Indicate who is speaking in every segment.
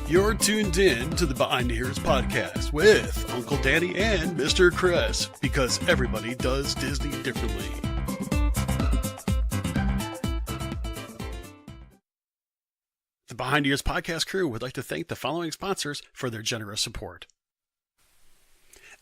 Speaker 1: You're tuned in to the Behind the Ears podcast with Uncle Danny and Mr. Chris, because everybody does Disney differently. The Behind the Ears podcast crew would like to thank the following sponsors for their generous support.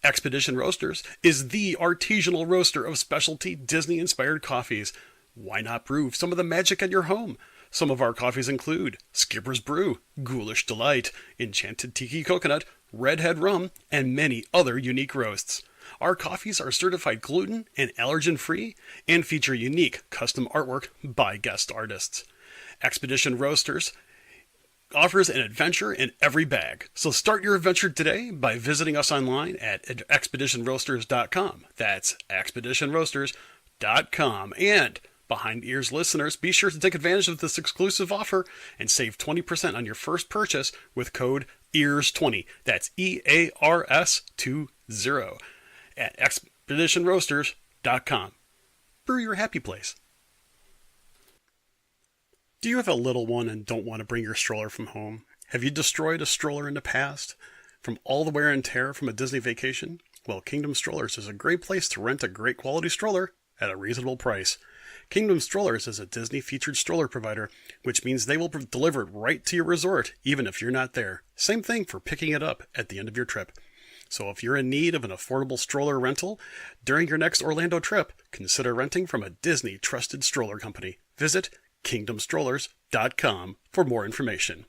Speaker 1: Expedition Roasters is the artisanal roaster of specialty Disney-inspired coffees. Why not brew some of the magic at your home? Some of our coffees include Skipper's Brew, Ghoulish Delight, Enchanted Tiki Coconut, Redhead Rum, and many other unique roasts. Our coffees are certified gluten and allergen-free and feature unique custom artwork by guest artists. Expedition Roasters offers an adventure in every bag. So start your adventure today by visiting us online at expeditionroasters.com. That's expeditionroasters.com. And Behind the Ears listeners, be sure to take advantage of this exclusive offer and save 20% on your first purchase with code EARS20. That's EARS20 at expeditionroasters.com. Brew your happy place. Do you have a little one and don't want to bring your stroller from home? Have you destroyed a stroller in the past from all the wear and tear from a Disney vacation? Well, Kingdom Strollers is a great place to rent a great quality stroller at a reasonable price. Kingdom Strollers is a Disney-featured stroller provider, which means they will deliver it right to your resort, even if you're not there. Same thing for picking it up at the end of your trip. So if you're in need of an affordable stroller rental during your next Orlando trip, consider renting from a Disney-trusted stroller company. Visit kingdomstrollers.com for more information.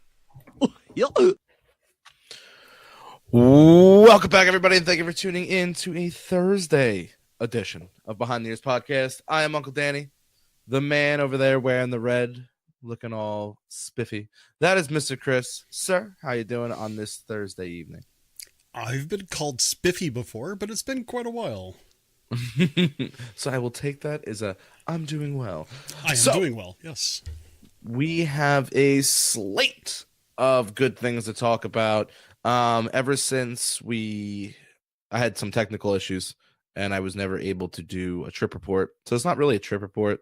Speaker 2: Welcome back, everybody, and thank you for tuning in to a Thursday edition of Behind the Ears podcast. I am Uncle Danny. The man over there wearing the red, looking all spiffy. That is Mr. Chris. Sir, how you doing on this Thursday evening?
Speaker 1: I've been called spiffy before, but it's been quite a while.
Speaker 2: So I will take that as I'm doing well.
Speaker 1: I am doing well, yes.
Speaker 2: We have a slate of good things to talk about. Ever since I had some technical issues and I was never able to do a trip report. So it's not really a trip report.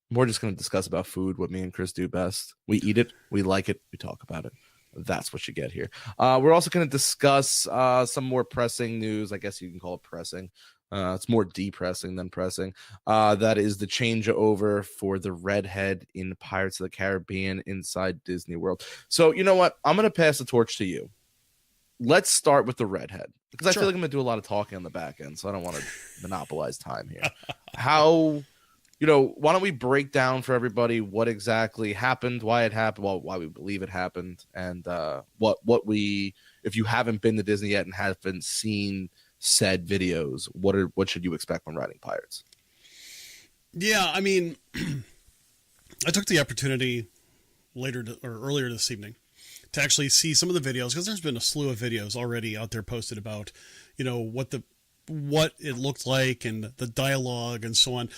Speaker 2: We're just going to discuss about food, what me and Chris do best. We eat it, we like it, we talk about it. That's what you get here. We're also going to discuss some more pressing news. I guess you can call it pressing. It's more depressing than pressing. That is the changeover for the Redhead in Pirates of the Caribbean inside Disney World. So you know what? I'm going to pass the torch to you. Let's start with the Redhead, because I feel like I'm going to do a lot of talking on the back end, so I don't want to monopolize time here. Why don't we break down for everybody what exactly happened, why it happened, why we believe it happened, and if you haven't been to Disney yet and haven't seen said videos, what should you expect from riding Pirates?
Speaker 1: Yeah, I mean, I took the opportunity earlier this evening to actually see some of the videos, because there's been a slew of videos already out there posted about, what it looked like and the dialogue and so on.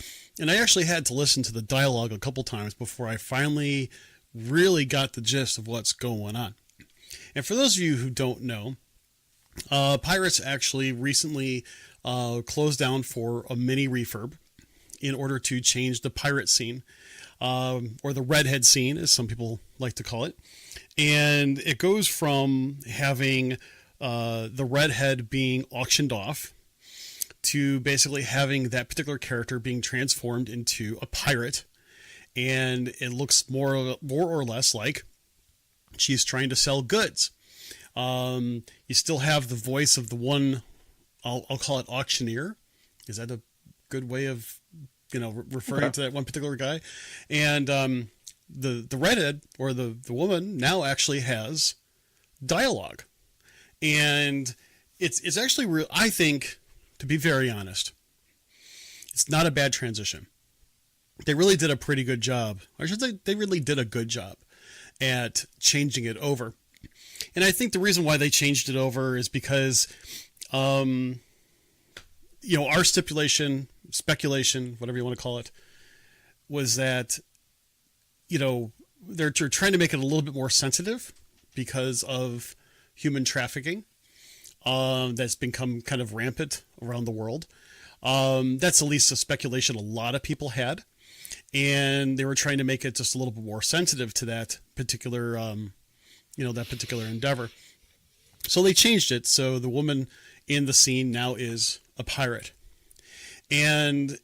Speaker 1: And I actually had to listen to the dialogue a couple times before I finally really got the gist of what's going on. And for those of you who don't know, Pirates actually recently closed down for a mini refurb in order to change the pirate scene, or the Redhead scene, as some people like to call it. And it goes from having the Redhead being auctioned off to basically having that particular character being transformed into a pirate. And it looks more or less like she's trying to sell goods. You still have the voice of the one, I'll call it auctioneer. Is that a good way of, referring to that one particular guy? And the Redhead, or the woman, now actually has dialogue. And it's actually real. I think, to be very honest, it's not a bad transition. They really did a pretty good job. I should say they really did a good job at changing it over. And I think the reason why they changed it over is because, our speculation, whatever you want to call it, was that, they're trying to make it a little bit more sensitive because of, human trafficking that's become kind of rampant around the world. That's at least a speculation a lot of people had. And they were trying to make it just a little bit more sensitive to that particular, that particular endeavor. So they changed it. So the woman in the scene now is a pirate. And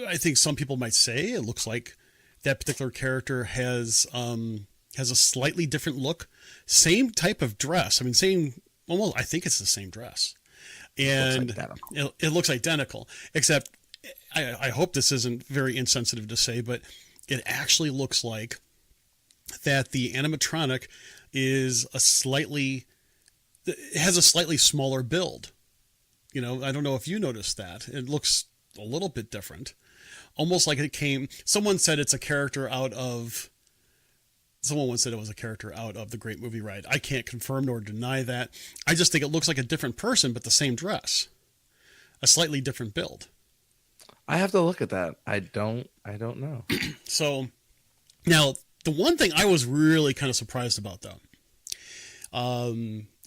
Speaker 1: I think some people might say it looks like that particular character has a slightly different look. Same type of dress. I mean, almost, I think it's the same dress. And it looks identical, except I hope this isn't very insensitive to say, but it actually looks like that the animatronic has a slightly smaller build. I don't know if you noticed that. It looks a little bit different. Almost like someone said it's a character out of, someone once said it was a character out of The Great Movie Ride. I can't confirm nor deny that. I just think it looks like a different person, but the same dress. A slightly different build.
Speaker 2: I have to look at that. I don't know.
Speaker 1: So now the one thing I was really kind of surprised about though,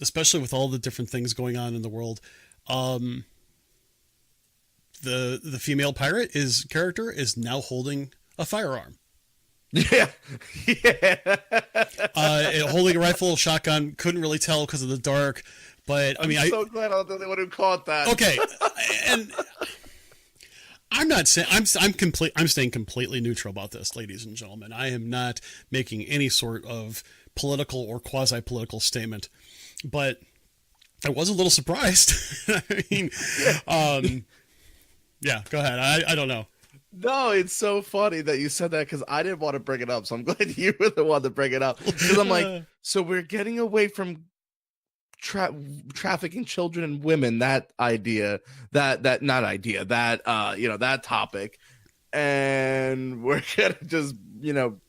Speaker 1: especially with all the different things going on in the world, the female pirate character is now holding a firearm.
Speaker 2: Yeah.
Speaker 1: Holding a rifle, shotgun, couldn't really tell because of the dark, but
Speaker 2: I'm so glad I'm the only one who caught that.
Speaker 1: Okay. And I'm not saying I'm staying completely neutral about this, ladies and gentlemen. I am not making any sort of political or quasi-political statement, but I was a little surprised. I mean, yeah, go ahead. I don't know.
Speaker 2: No, it's so funny that you said that because I didn't want to bring it up. So I'm glad you were the one to bring it up. Because I'm like, so we're getting away from trafficking children and women, that topic. And we're going to just,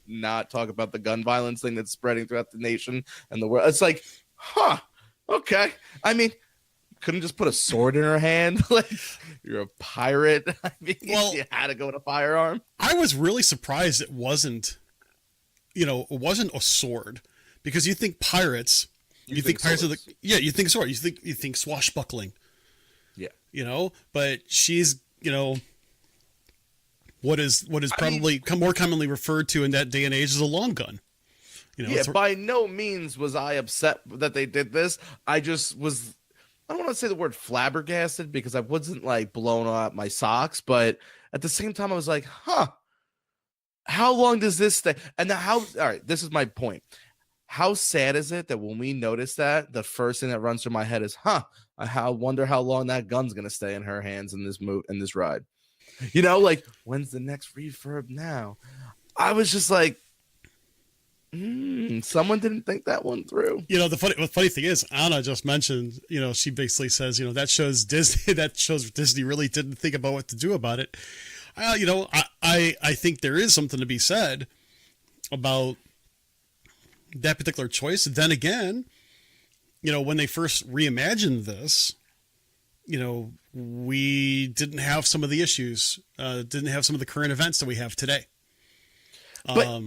Speaker 2: not talk about the gun violence thing that's spreading throughout the nation and the world. It's like, okay. I mean, couldn't just put a sword in her hand? Like, you're a pirate. I mean, well, you had to go with a firearm.
Speaker 1: I was really surprised it wasn't a sword, because you think pirates, you think pirates are you think sword, you think swashbuckling. Yeah. But she's, what is probably more commonly referred to in that day and age as a long gun.
Speaker 2: By no means was I upset that they did this. I just was, I don't want to say the word flabbergasted because I wasn't like blown out my socks, but at the same time I was like, how long does this stay? And all right, this is my point. How sad is it that when we notice that, the first thing that runs through my head is, I wonder how long that gun's going to stay in her hands in this ride. Like, when's the next refurb now? I was just like, someone didn't think that one through.
Speaker 1: The funny thing is, Anna just mentioned, she basically says, that shows Disney really didn't think about what to do about it. I think there is something to be said about that particular choice. Then again, when they first reimagined this, we didn't have some of the issues, didn't have some of the current events that we have today.
Speaker 2: But,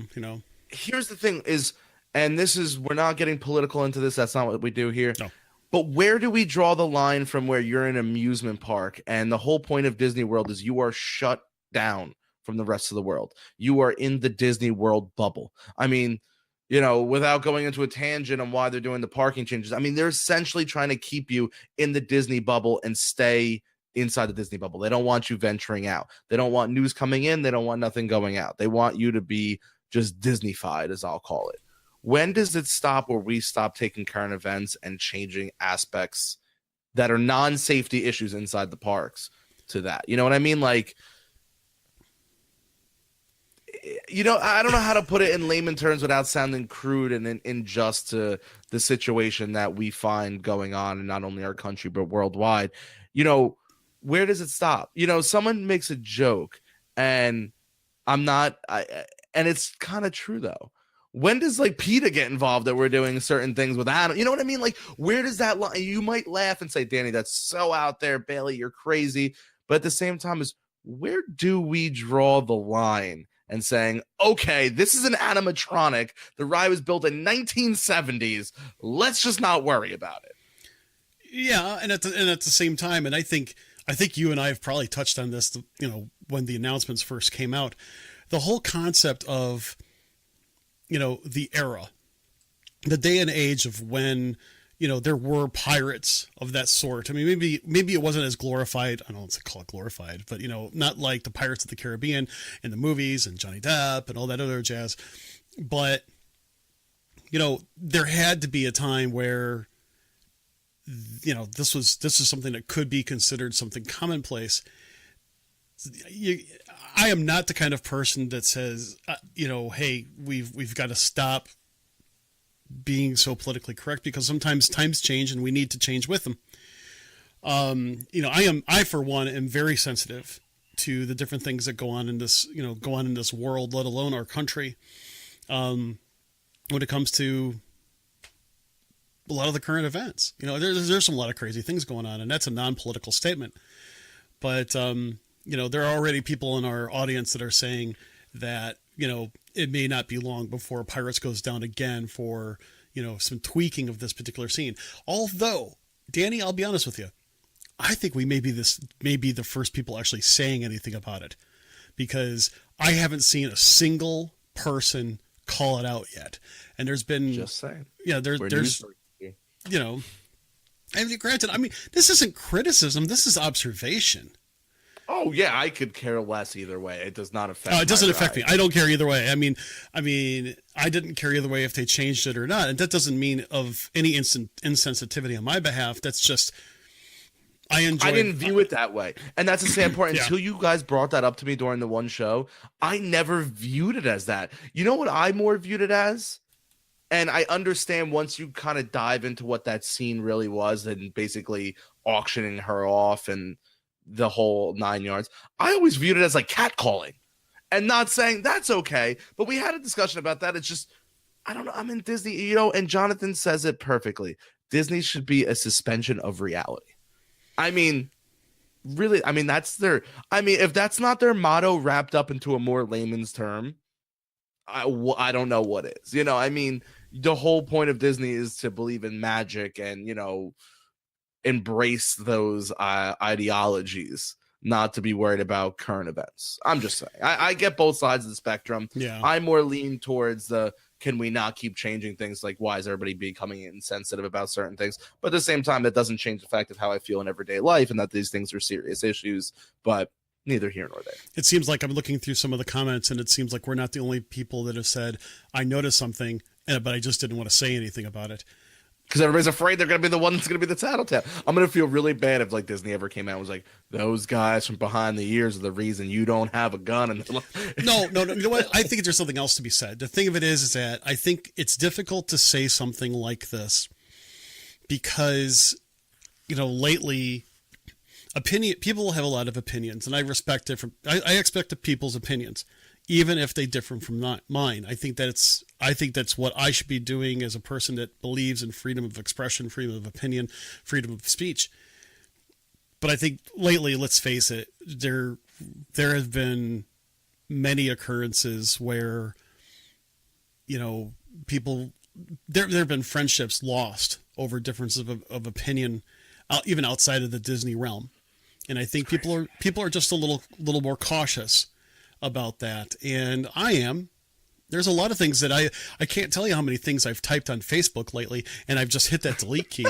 Speaker 2: here's the thing is, and we're not getting political into this. That's not what we do here.
Speaker 1: No.
Speaker 2: But where do we draw the line from where you're in an amusement park and the whole point of Disney World is you are shut down from the rest of the world? You are in the Disney World bubble. I mean, without going into a tangent on why they're doing the parking changes, I mean, they're essentially trying to keep you in the Disney bubble and stay inside the Disney bubble. They don't want you venturing out. They don't want news coming in. They don't want nothing going out. They want you to be just Disney-fied, as I'll call it. When does it stop where we stop taking current events and changing aspects that are non-safety issues inside the parks to that? You know what I mean? Like, I don't know how to put it in layman terms without sounding crude and unjust to the situation that we find going on in not only our country, but worldwide. Where does it stop? Someone makes a joke and and it's kind of true though. When does like PETA get involved that we're doing certain things with animals? You know what I mean? Like, where does that line? You might laugh and say, Danny, that's so out there. Bailey, you're crazy. But at the same time, where do we draw the line and saying, okay, this is an animatronic. The ride was built in 1970s. Let's just not worry about it.
Speaker 1: Yeah, and at the same time, and I think you and I have probably touched on this, when the announcements first came out, the whole concept of, the era, the day and age of when, there were pirates of that sort. I mean, maybe it wasn't as glorified. I don't want to call it glorified, but, not like the Pirates of the Caribbean in the movies and Johnny Depp and all that other jazz. But, there had to be a time where, this is something that could be considered something commonplace. I am not the kind of person that says, hey, we've got to stop being so politically correct, because sometimes times change and we need to change with them. I for one am very sensitive to the different things that go on in this world, let alone our country. When it comes to a lot of the current events, there's a lot of crazy things going on, and that's a non-political statement. But, there are already people in our audience that are saying that, it may not be long before Pirates goes down again for, some tweaking of this particular scene. Although, Danny, I'll be honest with you, I think we may be the first people actually saying anything about it, because I haven't seen a single person call it out yet. And there's been,
Speaker 2: just saying,
Speaker 1: there's, and granted, I mean, this isn't criticism. This is observation.
Speaker 2: Oh yeah, I could care less either way. It does not affect.
Speaker 1: It doesn't affect me. I don't care either way. I mean, I didn't care either way if they changed it or not, and that doesn't mean of any insensitivity on my behalf. That's just I didn't
Speaker 2: view it that way, and that's the sad part. Until you guys brought that up to me during the one show, I never viewed it as that. You know what I more viewed it as? And I understand once you kind of dive into what that scene really was, and basically auctioning her off and the whole 9 yards, I always viewed it as like catcalling, and not saying that's okay. But we had a discussion about that. It's just, I don't know. I'm in Disney, and Jonathan says it perfectly. Disney should be a suspension of reality. I mean, really, that's their, if that's not their motto wrapped up into a more layman's term, I don't know what is. The whole point of Disney is to believe in magic and, embrace those ideologies, not to be worried about current events. I'm just saying, I get both sides of the spectrum.
Speaker 1: Yeah.
Speaker 2: I more lean towards the, can we not keep changing things? Like, why is everybody becoming insensitive about certain things? But at the same time, that doesn't change the fact of how I feel in everyday life, and that these things are serious issues, but neither here nor there.
Speaker 1: It seems like I'm looking through some of the comments, and it seems like we're not the only people that have said, I noticed something, but I just didn't want to say anything about it.
Speaker 2: Because everybody's afraid they're going to be the one that's going to be the tattletale. I'm going to feel really bad if Disney ever came out and was like, those guys from behind the ears are the reason you don't have a gun. And
Speaker 1: No. You know what? I think there's something else to be said. The thing of it is that I think it's difficult to say something like this because, lately, people have a lot of opinions, and I respect different. I expect people's opinions, even if they differ from mine. I think that's what I should be doing as a person that believes in freedom of expression, freedom of opinion, freedom of speech. But I think lately, let's face it, there have been many occurrences where, people, there have been friendships lost over differences of opinion, even outside of the Disney realm. And I think people are just a little more cautious about that. And I am. There's a lot of things that I can't tell you how many things I've typed on Facebook lately, and I've just hit that delete key.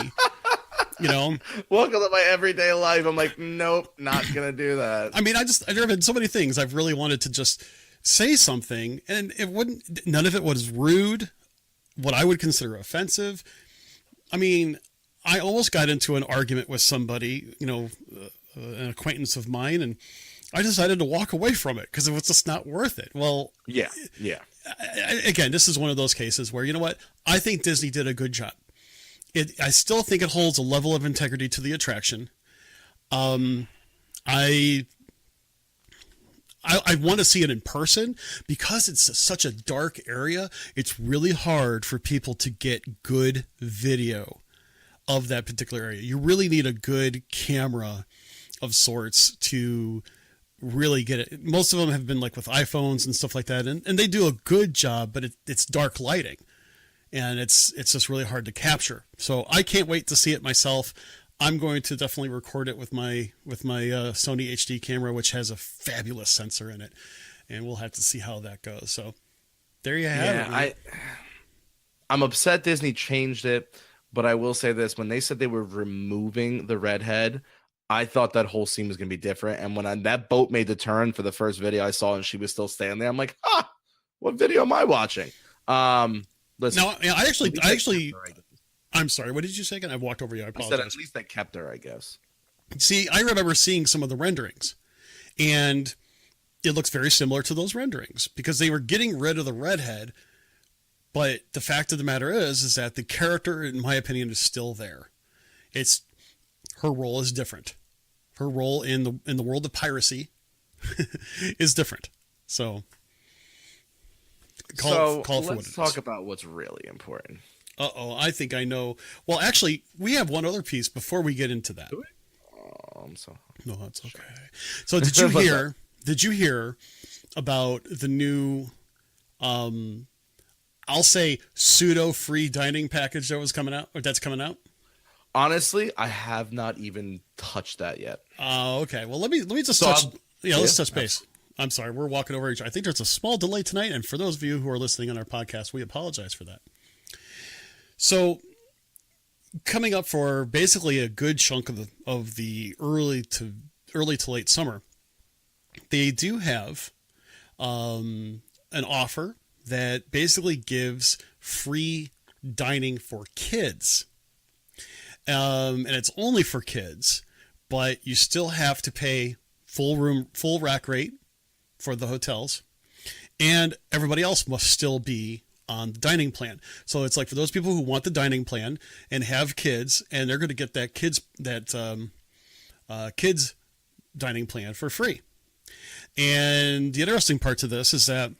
Speaker 2: Welcome to my everyday life. I'm like, nope, not gonna do that.
Speaker 1: There have been so many things I've really wanted to just say something, and none of it was rude, what I would consider offensive. I almost got into an argument with somebody, an acquaintance of mine, and I decided to walk away from it because it was just not worth it. Well,
Speaker 2: yeah.
Speaker 1: Again, this is one of those cases where, I think Disney did a good job. I still think it holds a level of integrity to the attraction. I want to see it in person because it's such a dark area. It's really hard for people to get good video of that particular area. You really need a good camera of sorts to really get it. Most of them have been like with iPhones and stuff like that, and they do a good job, but it's dark lighting, and it's just really hard to capture. So I can't wait to see it myself. I'm going to definitely record it with my Sony HD camera, which has a fabulous sensor in it, and we'll have to see how that goes. So there you have it.
Speaker 2: Yeah, I'm upset Disney changed it, but I will say this: when they said they were removing the redhead, I thought that whole scene was going to be different. And when that boat made the turn for the first video I saw, and she was still standing there, I'm like, what video am I watching? Listen,
Speaker 1: Now, I actually, I'm sorry. What did you say again? I walked over you. I apologize.
Speaker 2: I said at least they kept her, I guess.
Speaker 1: See, I remember seeing some of the renderings, and it looks very similar to those renderings because they were getting rid of the redhead. But the fact of the matter is that the character, in my opinion, is still there. It's her role is different. Her role in the world of piracy is different. So,
Speaker 2: let's talk about what's really important.
Speaker 1: I think I know. Well, actually, we have one other piece before we get into that.
Speaker 2: Oh, I'm so.
Speaker 1: No, that's okay. So, did you hear? Did you hear about the new? I'll say pseudo free dining package that was coming out, or that's coming out.
Speaker 2: Honestly, I have not even touched that yet.
Speaker 1: Okay. Well, let me just touch. Let's touch base. I'm sorry, we're walking over each. I think there's a small delay tonight, and for those of you who are listening on our podcast, we apologize for that. So, coming up for basically a good chunk of the early to late summer, they do have an offer that basically gives free dining for kids. And it's only for kids, but you still have to pay full rack rate for the hotels, and everybody else must still be on the dining plan. So it's like for those people who want the dining plan and have kids, and they're going to get that kids dining plan for free. And the interesting part to this is that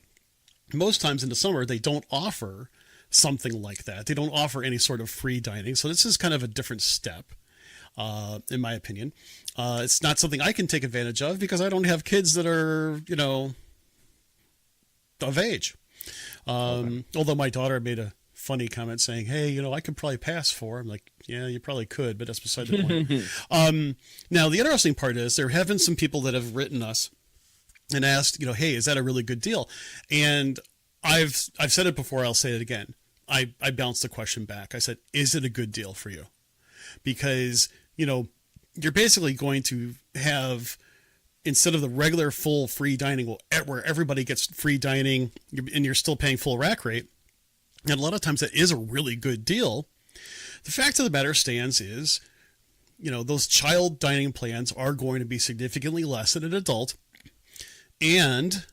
Speaker 1: most times in the summer, they don't offer something like that. They don't offer any sort of free dining. So this is kind of a different step, in my opinion. It's not something I can take advantage of because I don't have kids that are, of age. Although my daughter made a funny comment saying, hey, I could probably pass 4. I'm like, yeah, you probably could, but that's beside the point. Now, the interesting part is there have been some people that have written us and asked, hey, is that a really good deal? And I've said it before, I'll say it again. I bounced the question back. I said, is it a good deal for you? Because, you're basically going to have, instead of the regular full free dining where everybody gets free dining and you're still paying full rack rate, and a lot of times that is a really good deal. The fact of the matter stands is, those child dining plans are going to be significantly less than an adult. And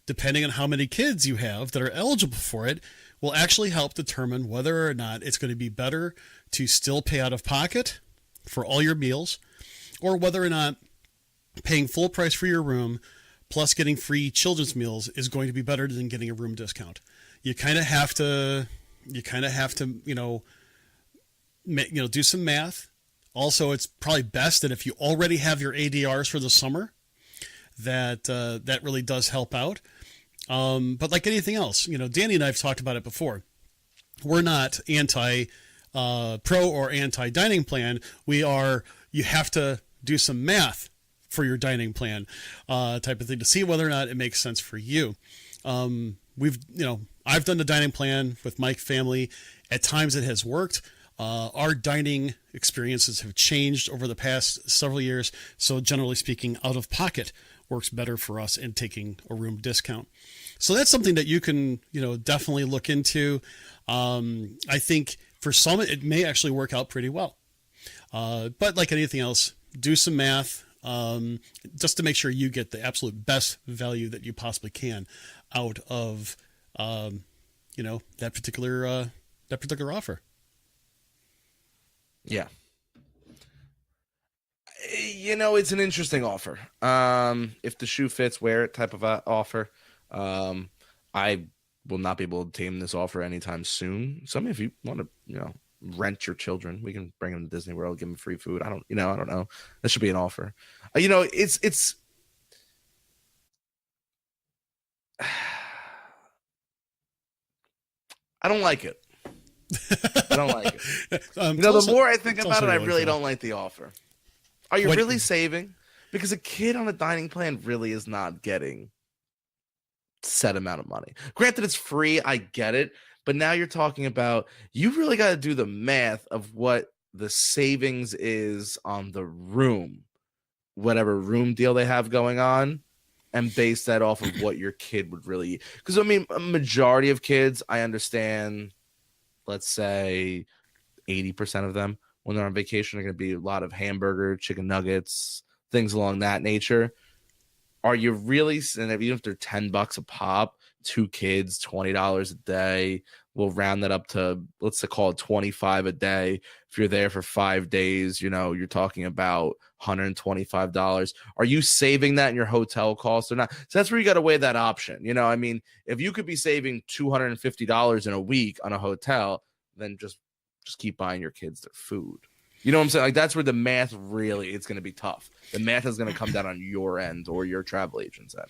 Speaker 1: depending on how many kids you have that are eligible for it, will actually help determine whether or not it's going to be better to still pay out of pocket for all your meals, or whether or not paying full price for your room plus getting free children's meals is going to be better than getting a room discount. You kind of have to, do some math. Also, it's probably best that if you already have your ADRs for the summer, that really does help out. But like anything else, Danny and I have talked about it before. We're not anti pro or anti dining plan. We are, you have to do some math for your dining plan type of thing to see whether or not it makes sense for you. I've done the dining plan with my family. At times it has worked. Our dining experiences have changed over the past several years. So generally speaking, out of pocket works better for us in taking a room discount. So that's something that you can, definitely look into. I think for some, it may actually work out pretty well. But like anything else, do some math, just to make sure you get the absolute best value that you possibly can out of, that particular offer.
Speaker 2: Yeah. It's an interesting offer. If the shoe fits, wear it type of offer. I will not be able to obtain this offer anytime soon. If you want to, rent your children, we can bring them to Disney World, give them free food. I don't know. That should be an offer. It's I don't like it. I don't like it.
Speaker 1: Tell
Speaker 2: The
Speaker 1: us,
Speaker 2: more I think
Speaker 1: tell us
Speaker 2: about
Speaker 1: how
Speaker 2: it, I
Speaker 1: you really
Speaker 2: really
Speaker 1: feel.
Speaker 2: don't like the offer. Are you
Speaker 1: What?
Speaker 2: really saving? Because a kid on a dining plan really is not getting set amount of money. Granted, it's free. I get it. But now you're talking about you really got to do the math of what the savings is on the room, whatever room deal they have going on, and base that off of what your kid would really eat. Because, I mean, a majority of kids, I understand, let's say 80% of them, when they're on vacation, are going to be a lot of hamburger, chicken nuggets, things along that nature. Are you really, and even if they're $10 a pop, two kids, $20 a day, we'll round that up to, let's say, call it 25 a day. If you're there for 5 days, you're talking about $125. Are you saving that in your hotel costs or not? So that's where you got to weigh that option. I mean, if you could be saving $250 in a week on a hotel, then just keep buying your kids their food. You know what I'm saying? Like, that's where the math really, it's going to be tough. The math is going to come down on your end or your travel agent's end.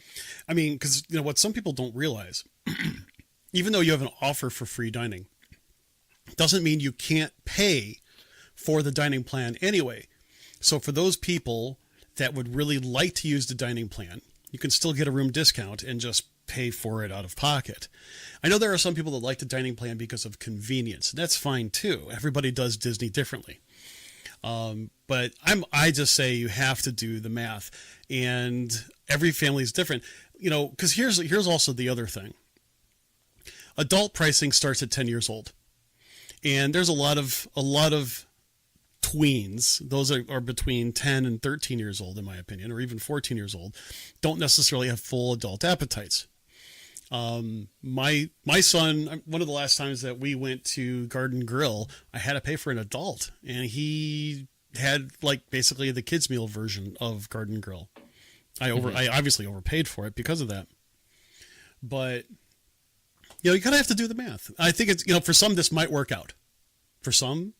Speaker 1: I mean, because what some people don't realize, even though you have an offer for free dining, doesn't mean you can't pay for the dining plan anyway. So for those people that would really like to use the dining plan, you can still get a room discount and just pay for it out of pocket. I know there are some people that like the dining plan because of convenience. That's fine too. Everybody does Disney differently. But I just say you have to do the math, and every family is different, because here's also the other thing. Adult pricing starts at 10 years old, and there's a lot of tweens. Those are between 10 and 13 years old, in my opinion, or even 14 years old, don't necessarily have full adult appetites. My son, one of the last times that we went to Garden Grill, I had to pay for an adult, and he had like basically the kids meal version of Garden Grill. I obviously overpaid for it because of that. But you kind of have to do the math. I think it's, for some this might work out. For some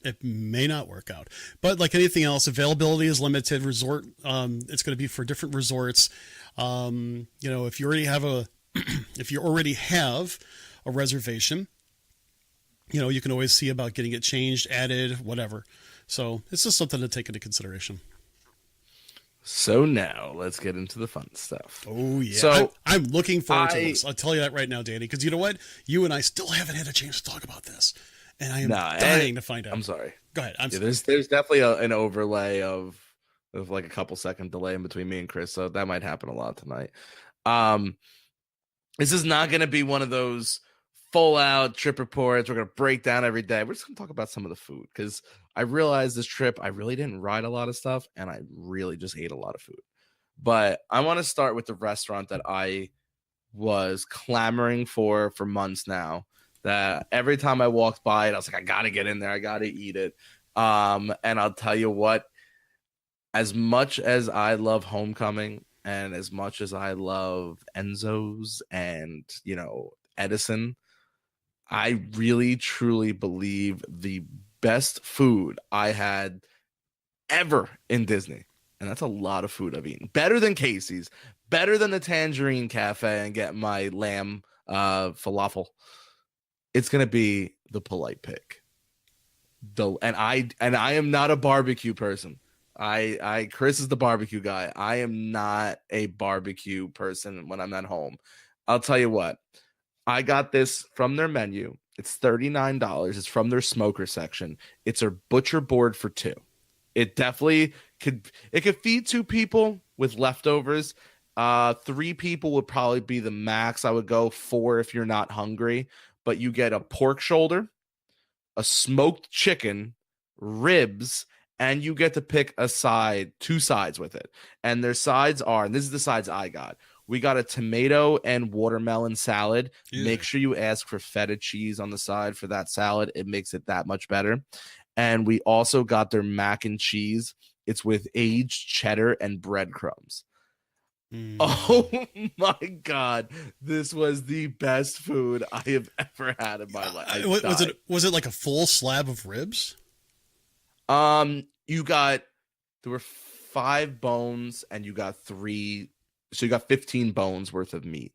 Speaker 1: it may not work out. But like anything else, availability is limited. Resort, it's going to be for different resorts. If you already have a reservation, you can always see about getting it changed, added, whatever. So it's just something to take into consideration.
Speaker 2: So now let's get into the fun stuff.
Speaker 1: Oh yeah.
Speaker 2: So
Speaker 1: I'm looking forward to this. I'll tell you that right now, Danny, because you know what? You and I still haven't had a chance to talk about this, and I am dying to find out.
Speaker 2: I'm sorry.
Speaker 1: Go ahead.
Speaker 2: There's definitely an overlay of like a couple second delay in between me and Chris, so that might happen a lot tonight. This is not going to be one of those full out trip reports. We're going to break down every day. We're just going to talk about some of the food, because I realized this trip, I really didn't ride a lot of stuff, and I really just ate a lot of food. But I want to start with the restaurant that I was clamoring for months now, that every time I walked by it, I was like, I got to get in there. I got to eat it. And I'll tell you what, as much as I love Homecoming and as much as I love Enzo's and, Edison, I really, truly believe the best food I had ever in Disney, and that's a lot of food I've eaten, better than Casey's, better than the Tangerine Cafe and get my lamb falafel, it's going to be the Polite Pig. And I am not a barbecue person. Chris is the barbecue guy. I am not a barbecue person when I'm at home. I'll tell you what, I got this from their menu. It's $39. It's from their smoker section. It's a butcher board for two. It definitely could feed two people with leftovers. 3 people would probably be the max. I would go 4 if you're not hungry. But you get a pork shoulder, a smoked chicken, ribs, and you get to pick a side, 2 sides with it. And their sides are, and this is the sides I got. We got a tomato and watermelon salad. Yeah. Make sure you ask for feta cheese on the side for that salad. It makes it that much better. And we also got their mac and cheese. It's with aged cheddar and breadcrumbs. Mm. Oh my God. This was the best food I have ever had in my life.
Speaker 1: Was it like a full slab of ribs?
Speaker 2: There were 5 bones and you got 3. So you got 15 bones worth of meat.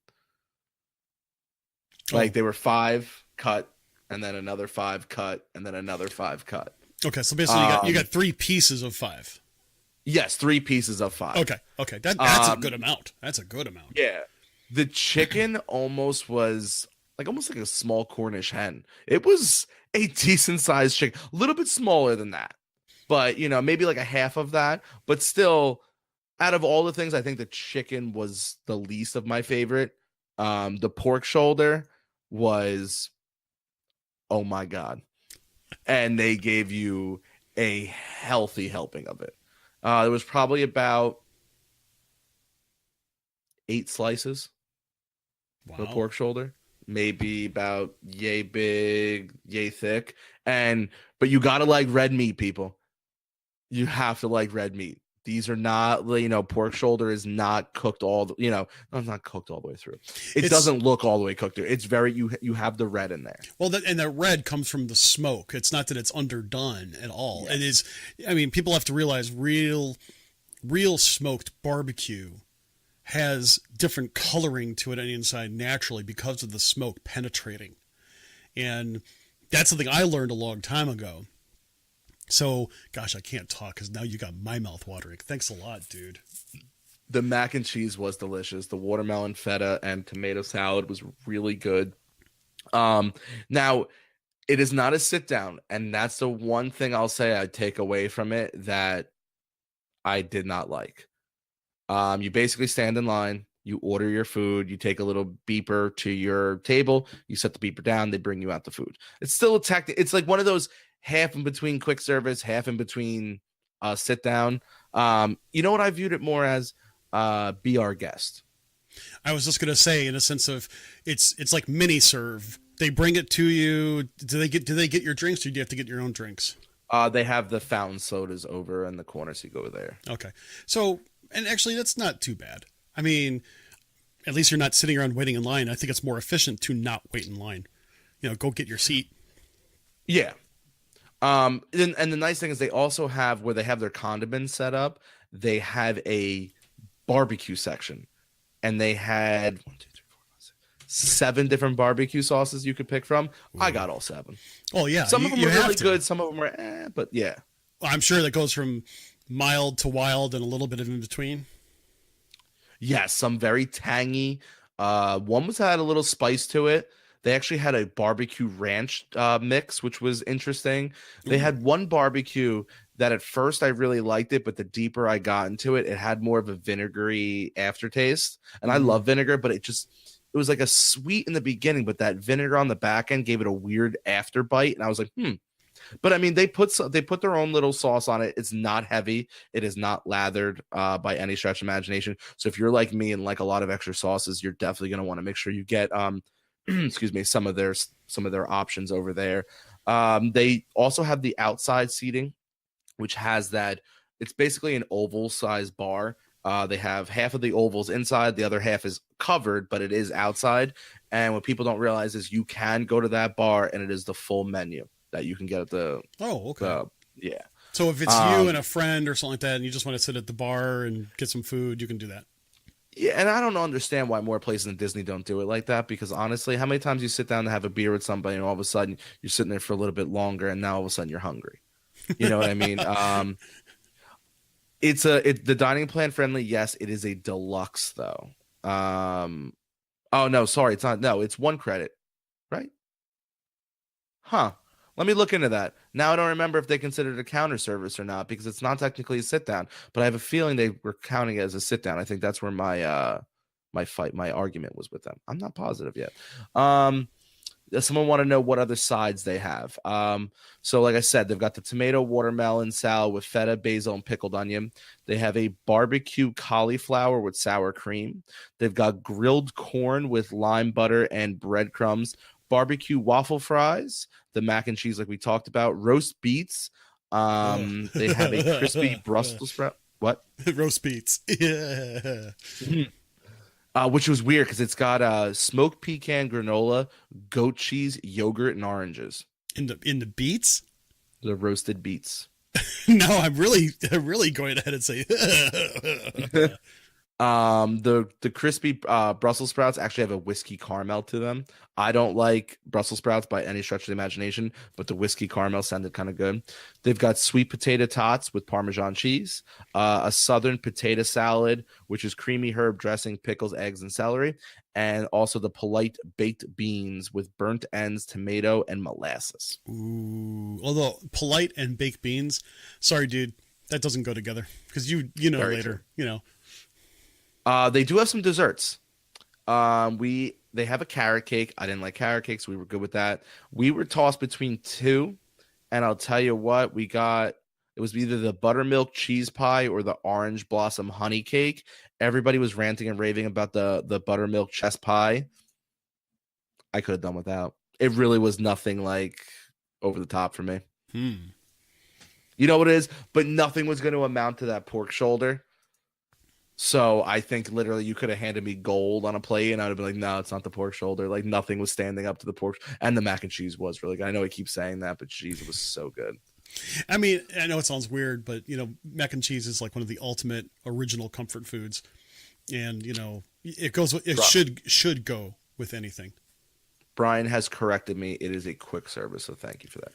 Speaker 2: Like
Speaker 1: Oh,
Speaker 2: they were 5 cut, and then another 5 cut, and then another 5 cut.
Speaker 1: okay. So basically, you got
Speaker 2: Um,
Speaker 1: 3 pieces of 5.
Speaker 2: yes, 3 pieces of 5.
Speaker 1: Okay, okay. That's a good
Speaker 2: Um,
Speaker 1: amount. That's a good amount.
Speaker 2: yeah. The chicken almost was almost like a small Cornish hen. It was a decent sized chicken, a little bit smaller than that, but maybe like a half of that. But still, out of all the things, I think the chicken was the least of my favorite. The pork shoulder was, oh my God. And they gave you a healthy helping of it. There was probably about 8 slices of a
Speaker 1: Wow.
Speaker 2: pork shoulder, maybe about yay big, yay thick. But you gotta like red meat, people. You have to like red meat. These are not, pork shoulder is not cooked not cooked all the way through. It
Speaker 1: It's
Speaker 2: doesn't look all the way cooked through. It's very, you have the red in there.
Speaker 1: well, and the red comes from the smoke. It's not that it's underdone at all. It
Speaker 2: Yes.
Speaker 1: is. I mean, people have to realize real smoked barbecue has different coloring to it on the inside naturally because of the smoke penetrating. And that's something I learned a long time ago. So, gosh, I can't talk because now you got my mouth watering. Thanks a lot, dude.
Speaker 2: The mac and cheese was delicious. The watermelon feta and tomato salad was really good. Now it is not a sit down, and that's the one thing I'll say I take away from it that I did not like. You basically stand in line, you order your food, you take a little beeper to your table, you set the beeper down, they bring you out the food. It's still a it's like one of those half in between quick service, half in between sit down. You know what I viewed it more as? Be our guest.
Speaker 1: I was just gonna say, in a sense of, it's like mini serve. They bring it to you. Do they get your drinks, or do you have to get your own drinks?
Speaker 2: They have the fountain sodas over in the corner, so you go there.
Speaker 1: Okay, so and actually that's not too bad. I mean, at least you're not sitting around waiting in line. I think it's more efficient to not wait in line. Go get your seat.
Speaker 2: Yeah. And the nice thing is they also have where they have their condiments set up. They have a barbecue section, and they had 1, 2, 3, 4, 5, 6, 7 different barbecue sauces you could pick from. I got all 7.
Speaker 1: Oh yeah,
Speaker 2: Some of them
Speaker 1: you
Speaker 2: were
Speaker 1: have
Speaker 2: really
Speaker 1: to.
Speaker 2: good. Some of them were, but yeah.
Speaker 1: I'm sure that goes from mild to wild and a little bit of in between.
Speaker 2: Yes, some very tangy. One had a little spice to it. They actually had a barbecue ranch mix, which was interesting. They
Speaker 1: Ooh.
Speaker 2: had one barbecue that at first I really liked it, but the deeper I got into it, it had more of a vinegary aftertaste. And I
Speaker 1: Mm.
Speaker 2: love vinegar, but it was like a sweet in the beginning, but that vinegar on the back end gave it a weird after bite. And I was like, hmm. But I mean, they put their own little sauce on it. It's not heavy. It is not lathered by any stretch of imagination. So if you're like me and like a lot of extra sauces, you're definitely going to want to make sure you get excuse me, some of their options over there. They also have the outside seating, which has that. It's basically an oval size bar. They have half of the ovals inside, the other half is covered, but it is outside. And what people don't realize is you can go to that bar and it is the full menu that you can get at
Speaker 1: Oh, okay.
Speaker 2: yeah.
Speaker 1: So if it's you and a friend or something like that, and you just want to sit at the bar and get some food, you can do that.
Speaker 2: Yeah, and I don't understand why more places than Disney don't do it like that, because honestly, how many times you sit down to have a beer with somebody and all of a sudden you're sitting there for a little bit longer and now all of a sudden you're hungry. You know what I mean? The dining plan friendly, yes, it is a deluxe though. Oh no, sorry, it's not. No, it's 1 credit, right? Huh. Let me look into that. Now I don't remember if they considered it a counter service or not because it's not technically a sit down, but I have a feeling they were counting it as a sit down. I think that's where my argument was with them. I'm not positive yet. Does someone want to know what other sides they have? So like I said, they've got the tomato watermelon salad with feta, basil, and pickled onion. They have a barbecue cauliflower with sour cream. They've got grilled corn with lime butter and breadcrumbs, barbecue waffle fries, the mac and cheese like we talked about, roast beets.
Speaker 1: Ugh.
Speaker 2: They have a crispy Brussels sprout. What?
Speaker 1: Roast beets. Yeah.
Speaker 2: Which was weird because it's got smoked pecan granola, goat cheese, yogurt, and oranges.
Speaker 1: In the beets?
Speaker 2: The roasted beets.
Speaker 1: No, I'm really going ahead and say
Speaker 2: The crispy Brussels sprouts actually have a whiskey caramel to them. I don't like Brussels sprouts by any stretch of the imagination, but the whiskey caramel sounded kind of good. They've got sweet potato tots with Parmesan cheese, a southern potato salad, which is creamy herb dressing, pickles, eggs, and celery, and also the polite baked beans with burnt ends, tomato, and molasses.
Speaker 1: Ooh, although polite and baked beans, sorry, dude, that doesn't go together because you know
Speaker 2: Very true.
Speaker 1: later, you know.
Speaker 2: They do have some desserts. We They have a carrot cake. I didn't like carrot cakes. We were good with that. We were tossed between two, and I'll tell you what, we got it was either the buttermilk cheese pie or the orange blossom honey cake. Everybody was ranting and raving about the buttermilk chess pie. I could have done without. It really was nothing like over the top for me.
Speaker 1: Hmm.
Speaker 2: You know what it is? But nothing was going to amount to that pork shoulder. So I think literally you could have handed me gold on a plate and I'd have been like, no, it's not the pork shoulder. Like nothing was standing up to the pork. And the mac and cheese was really good. I know he keeps saying that, but geez, it was so good.
Speaker 1: I mean, I know it sounds weird, but you know, mac and cheese is like one of the ultimate original comfort foods, and you know, it goes. It
Speaker 2: Bru-
Speaker 1: should go with anything.
Speaker 2: Brian has corrected me. It is a quick service. So thank you for that,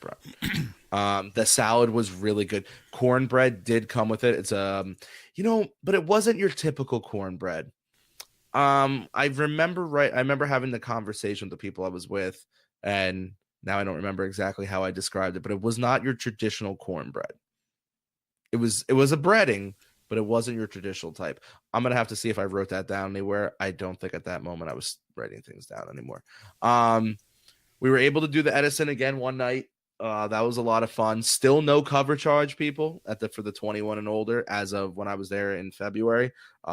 Speaker 2: Brian. The salad was really good. Cornbread did come with it. It's but it wasn't your typical cornbread. I remember having the conversation with the people I was with, and now I don't remember exactly how I described it, but it was not your traditional cornbread. It was a breading, but it wasn't your traditional type. I'm gonna have to see if I wrote that down anywhere. I don't think at that moment I was writing things down anymore. Um, we were able to do the Edison again one night. That was a lot of fun. Still no cover charge, people, for the 21 and older as of when I was there in February. They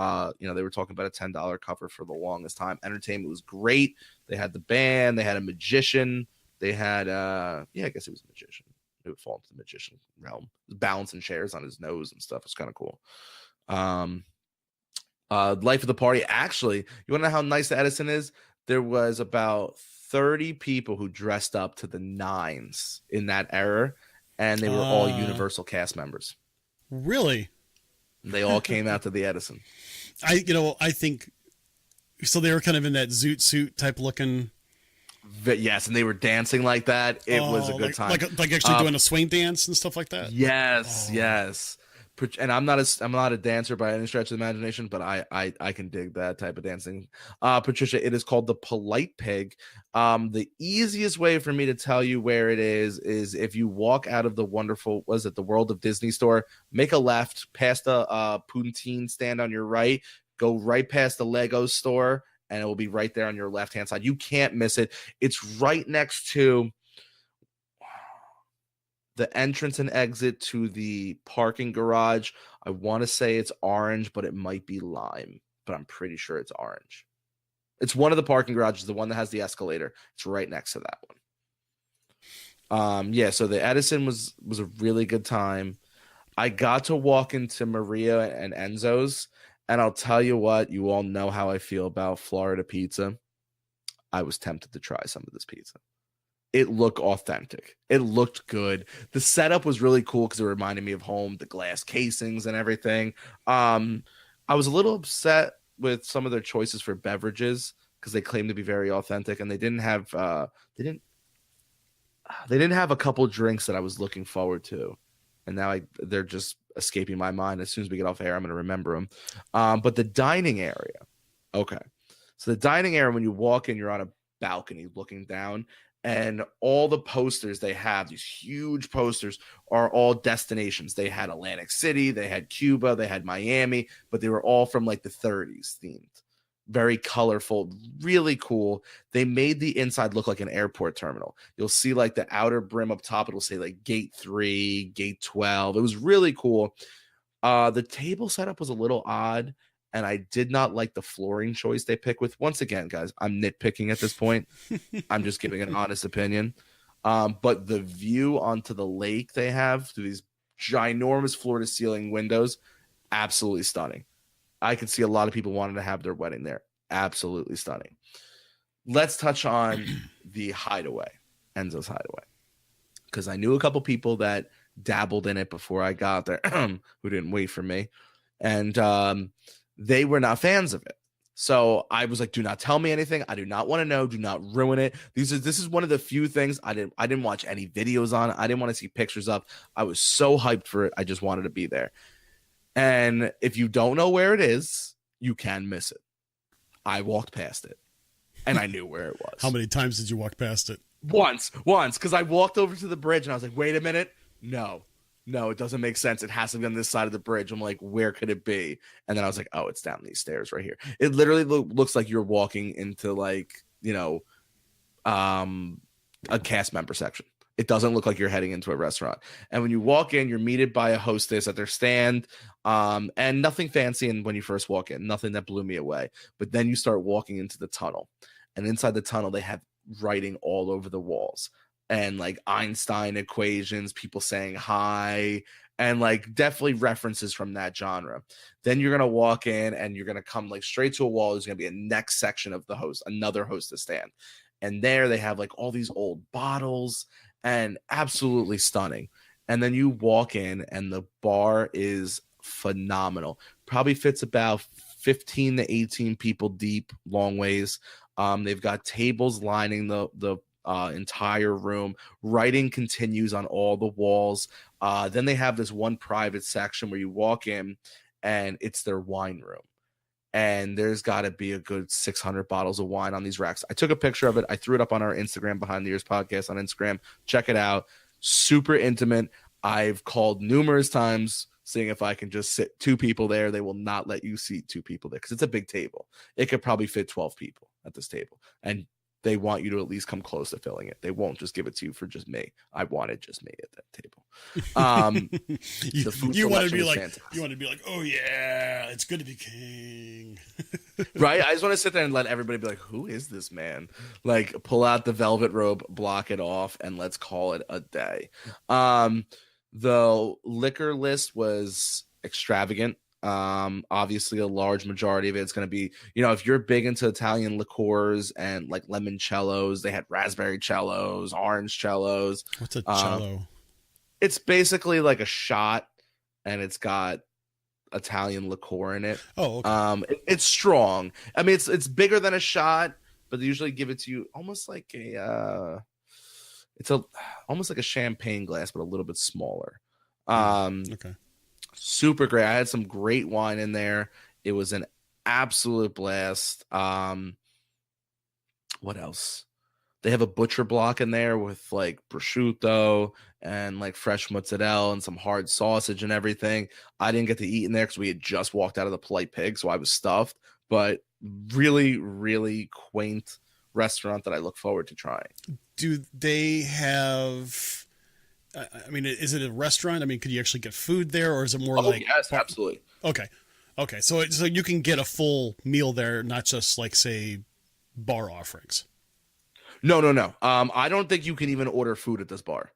Speaker 2: were talking about a $10 cover for the longest time. Entertainment was great. They had the band, they had a magician, they had I guess it was a magician. It would fall into the magician realm. Balancing chairs on his nose and stuff. It's kind of cool. Um, Life of the party. Actually, you want to know how nice the Edison is? There was about 30 people who dressed up to the nines in that era, and they were all
Speaker 1: Uh,
Speaker 2: Universal cast members.
Speaker 1: really,
Speaker 2: They all came out to the Edison.
Speaker 1: I think so. They were kind of in that zoot suit type looking.
Speaker 2: Yes, and they were dancing like that. It was a
Speaker 1: Oh,
Speaker 2: good time.
Speaker 1: like actually
Speaker 2: Uh,
Speaker 1: doing a swing dance and stuff like that.
Speaker 2: yes,
Speaker 1: Oh,
Speaker 2: yes. And I'm not a dancer by any stretch of the imagination, but I can dig that type of dancing. Patricia, it is called the Polite Pig. The easiest way for me to tell you where it is if you walk out of the wonderful, was it the World of Disney store, make a left past the poutine stand on your right, go right past the Lego store, and it will be right there on your left hand side. You can't miss it. It's right next to the entrance and exit to the parking garage. I want to say it's orange, but it might be lime, but I'm pretty sure it's orange. It's one of the parking garages, the one that has the escalator. It's right next to that one. Yeah, so the Edison was a really good time. I got to walk into Maria and Enzo's, and I'll tell you what, you all know how I feel about Florida pizza. I was tempted to try some of this pizza. It looked authentic. It looked good. The setup was really cool because it reminded me of home, the glass casings and everything. Um, I was a little upset with some of their choices for beverages because they claim to be very authentic, and they didn't they didn't have a couple drinks that I was looking forward to, and now they're just escaping my mind. As soon as we get off air, I'm going to remember them. But the dining area, okay. So the dining area, when you walk in, you're on a balcony looking down, and all the posters they have, these huge posters, are all destinations. They had Atlantic City, they had Cuba, they had Miami, but they were all from like the 30s themed. Very colorful, really cool. They made the inside look like an airport terminal. You'll see like the outer brim up top, it'll say like gate 3, gate 12. It was really cool. The table setup was a little odd, and I did not like the flooring choice they picked with. Once again, guys, I'm nitpicking at this point. I'm just giving an honest opinion. But the view onto the lake they have through these ginormous floor to ceiling windows, absolutely stunning. I could see a lot of people wanting to have their wedding there. Absolutely stunning. Let's touch on the hideaway, Enzo's hideaway, because I knew a couple people that dabbled in it before I got there who didn't wait for me. And They were not fans of it. So I was like, do not tell me anything. I do not want to know. Do not ruin it. This is one of the few things I didn't watch any videos on. I didn't want to see pictures of. I was so hyped for it. I just wanted to be there. And if you don't know where it is, you can miss it. I walked past it and I knew where it was.
Speaker 1: How many times did you walk past it?
Speaker 2: Once, because I walked over to the bridge and I was like, wait a minute. No, it doesn't make sense. It has to be on this side of the bridge. I'm like, where could it be? And then I was like, oh, it's down these stairs right here. It literally looks like you're walking into like, a cast member section. It doesn't look like you're heading into a restaurant. And when you walk in, you're meted by a hostess at their stand, and nothing fancy. And when you first walk in, nothing that blew me away. But then you start walking into the tunnel, and inside the tunnel, they have writing all over the walls and like Einstein equations, people saying hi, and like definitely references from that genre. Then you're gonna walk in and you're gonna come like straight to a wall. There's gonna be a next section of the host, another hostess stand. And there they have like all these old bottles and absolutely stunning. And then you walk in and the bar is phenomenal. Probably fits about 15 to 18 people deep, long ways. They've got tables lining the entire room. Writing continues on all the walls. Then they have this one private section where you walk in and it's their wine room. And there's got to be a good 600 bottles of wine on these racks. I took a picture of it. I threw it up on our Instagram, Behind the Ears Podcast on Instagram. Check it out. Super intimate. I've called numerous times seeing if I can just sit 2 people there. They will not let you seat 2 people there because it's a big table. It could probably fit 12 people at this table. And they want you to at least come close to filling it. They won't just give it to you for just me. I wanted just me at that table.
Speaker 1: You want to be like, fantastic. You want to be like, oh yeah, it's good to be king.
Speaker 2: Right? I just want to sit there and let everybody be like, who is this man? Like, pull out the velvet robe, block it off, and let's call it a day. The liquor list was extravagant. Obviously a large majority of it's going to be, if you're big into Italian liqueurs and like limoncellos, they had raspberry cellos, orange cellos.
Speaker 1: What's a cello?
Speaker 2: It's basically like a shot and it's got Italian liqueur in it.
Speaker 1: Oh, okay.
Speaker 2: It's strong. I mean, it's bigger than a shot, but they usually give it to you almost like almost like a champagne glass, but a little bit smaller.
Speaker 1: Okay.
Speaker 2: Super great. I had some great wine in there. It was an absolute blast. What else? They have a butcher block in there with like prosciutto and like fresh mozzarella and some hard sausage and everything. I didn't get to eat in there because we had just walked out of the Polite Pig, so I was stuffed. But really, really quaint restaurant that I look forward to trying.
Speaker 1: Do they have... I mean, is it a restaurant? I mean, could you actually get food there, or is it more like...
Speaker 2: Yes, absolutely.
Speaker 1: Okay. So you can get a full meal there, not just like, say, bar offerings.
Speaker 2: No. I don't think you can even order food at this bar,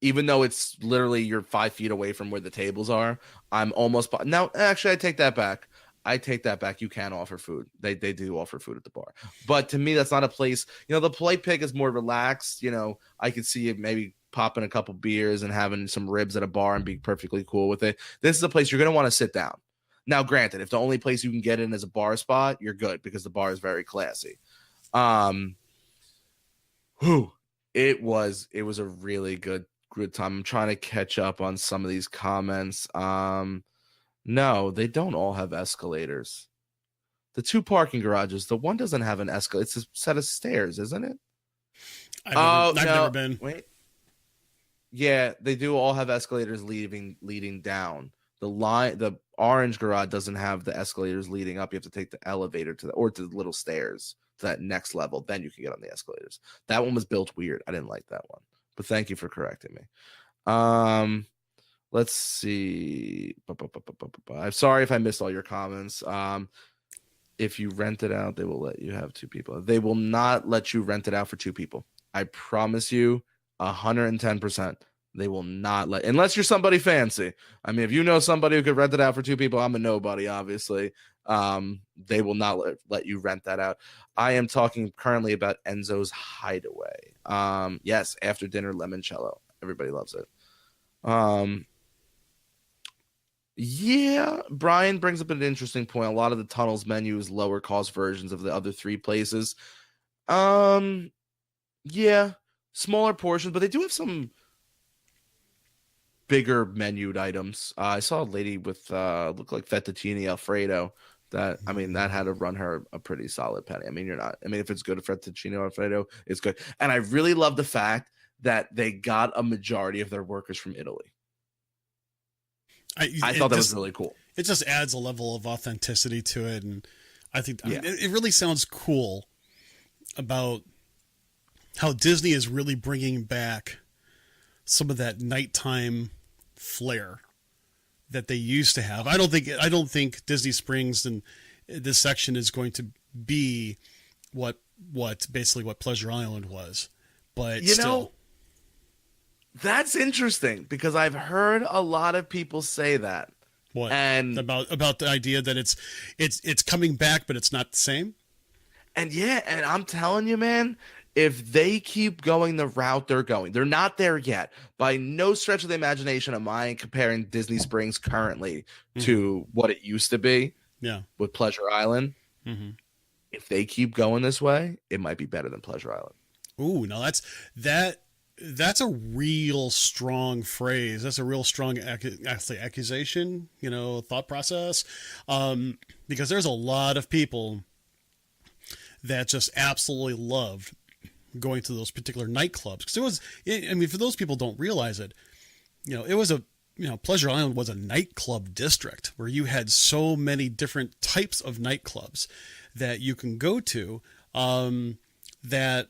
Speaker 2: even though it's literally you're 5 feet away from where the tables are. I'm almost... Now, actually, I take that back. You can offer food. They do offer food at the bar. But to me, that's not a place... the Polite Pig is more relaxed. I could see it maybe popping a couple beers and having some ribs at a bar and being perfectly cool with it. This is a place you're going to want to sit down. Now, granted, if the only place you can get in is a bar spot, you're good because the bar is very classy. It was a really good time. I'm trying to catch up on some of these comments. No, they don't all have escalators. The 2 parking garages, the one doesn't have an escalator. It's a set of stairs, isn't it?
Speaker 1: I've never been.
Speaker 2: Wait. Yeah, they do all have escalators leading down. The orange garage doesn't have the escalators leading up. You have to take the elevator to the little stairs to that next level. Then you can get on the escalators. That one was built weird. I didn't like that one. But thank you for correcting me. Let's see. I'm sorry if I missed all your comments. If you rent it out, they will let you have 2 people. They will not let you rent it out for 2 people. I promise you 110%. They will not let, unless you're somebody fancy. I mean, if you know somebody who could rent it out for 2 people, I'm a nobody, obviously. They will not let you rent that out. I am talking currently about Enzo's Hideaway. Yes, after dinner limoncello. Everybody loves it. Yeah, Brian brings up an interesting point. A lot of the tunnels menu is lower cost versions of the other three places. Um, yeah, smaller portions, but they do have some bigger menued items. I saw a lady with looked like fettuccine alfredo. That, I mean, that had to run her a pretty solid penny. I mean, you're not. I mean, if it's good fettuccine alfredo, it's good. And I really love the fact that they got a majority of their workers from Italy. I thought that was really cool.
Speaker 1: It just adds a level of authenticity to it, and I
Speaker 2: Yeah.
Speaker 1: mean, it really sounds cool about how Disney is really bringing back some of that nighttime flair that they used to have. I don't think Disney Springs and this section is going to be what basically what Pleasure Island was, but
Speaker 2: You
Speaker 1: still.
Speaker 2: know, that's interesting because I've heard a lot of people say that.
Speaker 1: What
Speaker 2: And
Speaker 1: about the idea that it's coming back, but it's not the same?
Speaker 2: yeah, and I'm telling you, man, if they keep going the route they're going, they're not there yet. By no stretch of the imagination am I comparing Disney Springs currently to what it used to be
Speaker 1: Yeah.
Speaker 2: with Pleasure Island.
Speaker 1: Mm-hmm.
Speaker 2: If they keep going this way, it might be better than Pleasure Island.
Speaker 1: Ooh, no, that's a real strong phrase. That's a real strong actually accusation, thought process. Because there's a lot of people that just absolutely loved going to those particular nightclubs. Because I mean, for those people who don't realize it, it was Pleasure Island was a nightclub district where you had so many different types of nightclubs that you can go to, that.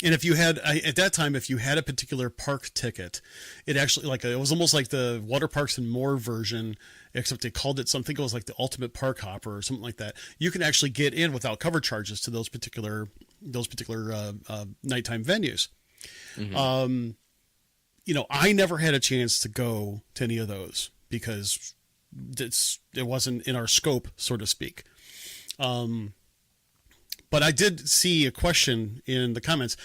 Speaker 1: And if you had at that time, if you had a particular park ticket, it actually it was almost like the Water Parks and More version, except they called it something. It was like the Ultimate Park Hopper or something like that. You can actually get in without cover charges to those particular nighttime venues.
Speaker 2: Mm-hmm.
Speaker 1: I never had a chance to go to any of those because it wasn't in our scope, so to speak. But I did see a question in the comments.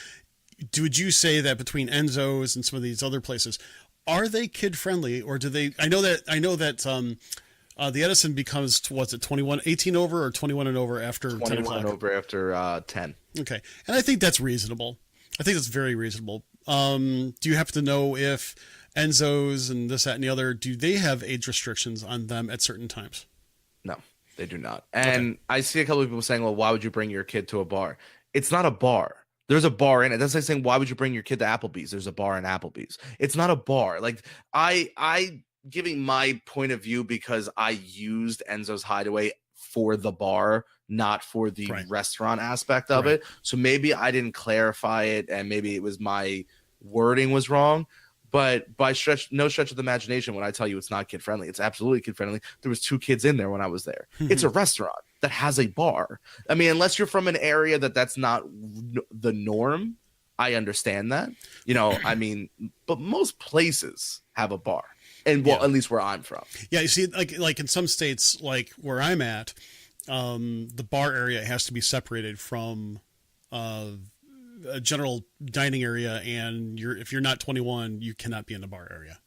Speaker 1: Would you say that between Enzo's and some of these other places, are they kid friendly, or do they? I know that the Edison becomes, what's it, 21, 18 over, or 21 and over after 10
Speaker 2: 21
Speaker 1: o'clock?
Speaker 2: and over after 10.
Speaker 1: Okay, and I think that's reasonable. I think that's very reasonable. Do you happen to know if Enzo's and this, that, and the other, do they have age restrictions on them at certain times?
Speaker 2: No, they do not. And I see a couple of people saying, well, why would you bring your kid to a bar? It's not a bar. There's a bar in it. That's like saying, why would you bring your kid to Applebee's? There's a bar in Applebee's. It's not a bar. Like, I giving my point of view because I used Enzo's Hideaway for the bar, not for the restaurant aspect of it. So maybe I didn't clarify it, and maybe it was my wording was wrong. But by no stretch of the imagination, when I tell you it's not kid friendly, it's absolutely kid friendly. There was 2 kids in there when I was there. It's a restaurant that has a bar. I mean, unless you're from an area that's not the norm, I understand that. I mean, but most places have a bar, and at least where I'm from.
Speaker 1: Yeah, you see, like in some states, like where I'm at, the bar area has to be separated from a general dining area, and if you're not 21, you cannot be in the bar area.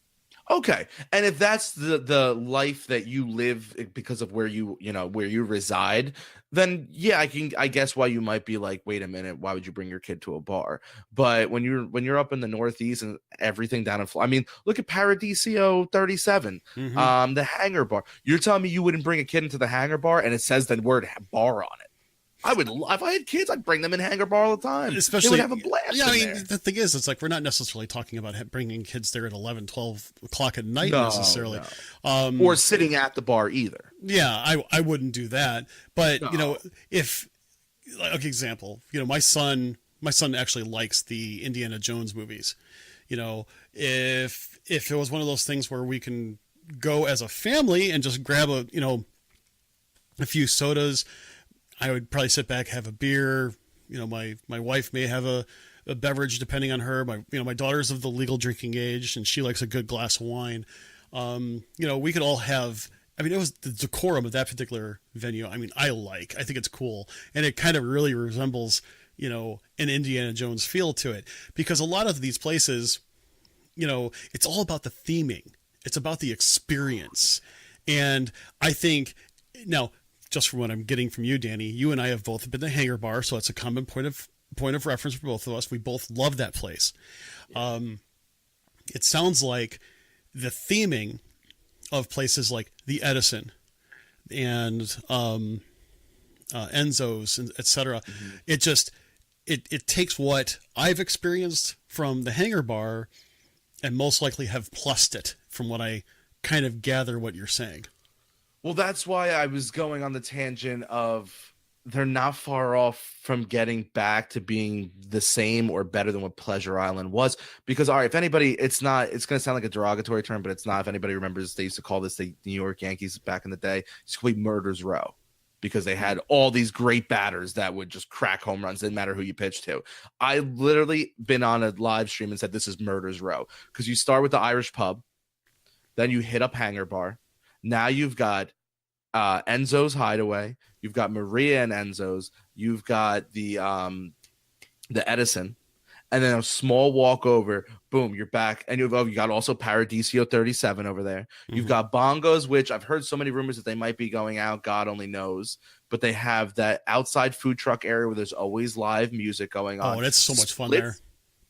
Speaker 2: Okay. And if that's the life that you live because of where you reside, then yeah, I guess why you might be like, wait a minute, why would you bring your kid to a bar? But when you're up in the Northeast and everything down in Florida, I mean, look at Paradiso 37, the Hangar Bar. You're telling me you wouldn't bring a kid into the Hangar Bar and it says the word bar on it? I would, if I had kids, I'd bring them in Hangar Bar all the time. Especially, they would have a blast. Yeah, I mean,
Speaker 1: the thing is, it's like we're not necessarily talking about bringing kids there at 11, 12 o'clock at night necessarily.
Speaker 2: No. Or sitting at the bar either.
Speaker 1: Yeah, I wouldn't do that. But, if, like, example, my son actually likes the Indiana Jones movies. If it was one of those things where we can go as a family and just grab a few sodas, I would probably sit back, have a beer. My wife may have a beverage depending on her. My daughter's of the legal drinking age, and she likes a good glass of wine. We could all have. I mean, it was the decorum of that particular venue. I mean, I think it's cool, and it kind of really resembles an Indiana Jones feel to it, because a lot of these places, it's all about the theming. It's about the experience. And I think now, just from what I'm getting from you, Danny, you and I have both been to Hangar Bar, so it's a common point of reference for both of us. We both love that place. It sounds like the theming of places like the Edison and Enzo's, and etc. It takes what I've experienced from the Hangar Bar and most likely have plussed it from what I kind of gather what you're saying.
Speaker 2: Well, that's why I was going on the tangent of they're not far off from getting back to being the same or better than what Pleasure Island was. Because, all right, if anybody, it's going to sound like a derogatory term, but it's not. If anybody remembers, they used to call this the New York Yankees back in the day. It's called Murder's Row because they had all these great batters that would just crack home runs. Didn't matter who you pitched to. I literally been on a live stream and said this is Murder's Row because you start with the Irish pub, then you hit up Hangar Bar. Now you've got Enzo's Hideaway. You've got Maria and Enzo's. You've got the Edison, and then a small walk over. Boom, you're back, and you got also Paradiso 37 over there. Mm-hmm. You've got Bongos, which I've heard so many rumors that they might be going out. God only knows, but they have that outside food truck area where there's always live music going on.
Speaker 1: Oh, that's so much fun there.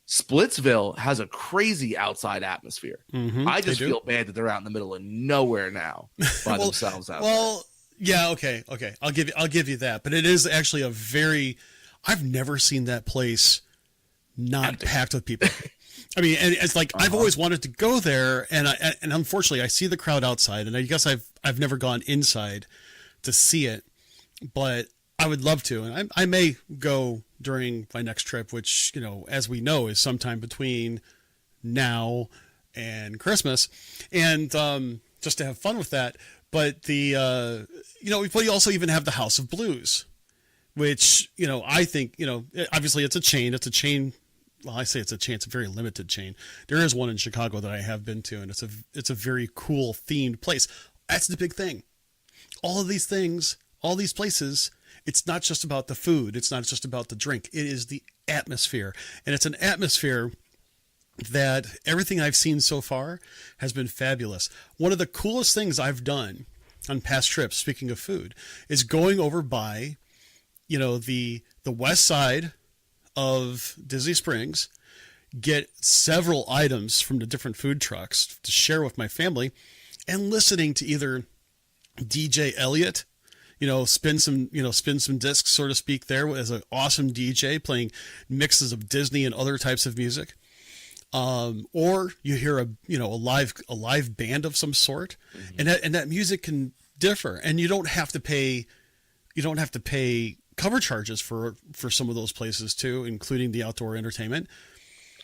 Speaker 2: Splitsville has a crazy outside atmosphere.
Speaker 1: Mm-hmm,
Speaker 2: I just feel bad that they're out in the middle of nowhere now by themselves out there.
Speaker 1: Yeah, okay. I'll give you that. But it is actually I've never seen that place not empty. Packed with people. I mean, and it's like I've always wanted to go there, and unfortunately I see the crowd outside, and I guess I've never gone inside to see it, but I would love to, and I may go during my next trip, which, as we know, is sometime between now and Christmas, and just to have fun with that. But but you also even have the House of Blues, which, I think, obviously it's a chain. Well, I say it's a chain. It's a very limited chain. There is one in Chicago that I have been to, and it's a very cool themed place. That's the big thing. All of these things, all these places, it's not just about the food. It's not just about the drink. It is the atmosphere. And it's an atmosphere that everything I've seen so far has been fabulous. One of the coolest things I've done on past trips, speaking of food, is going over by, the west side of Disney Springs, get several items from the different food trucks to share with my family, and listening to either DJ Elliott, spin some discs, so to speak, there as an awesome DJ playing mixes of Disney and other types of music. Or you hear a live band of some sort, mm-hmm. and that music can differ, and you don't have to pay cover charges for some of those places too, including the outdoor entertainment.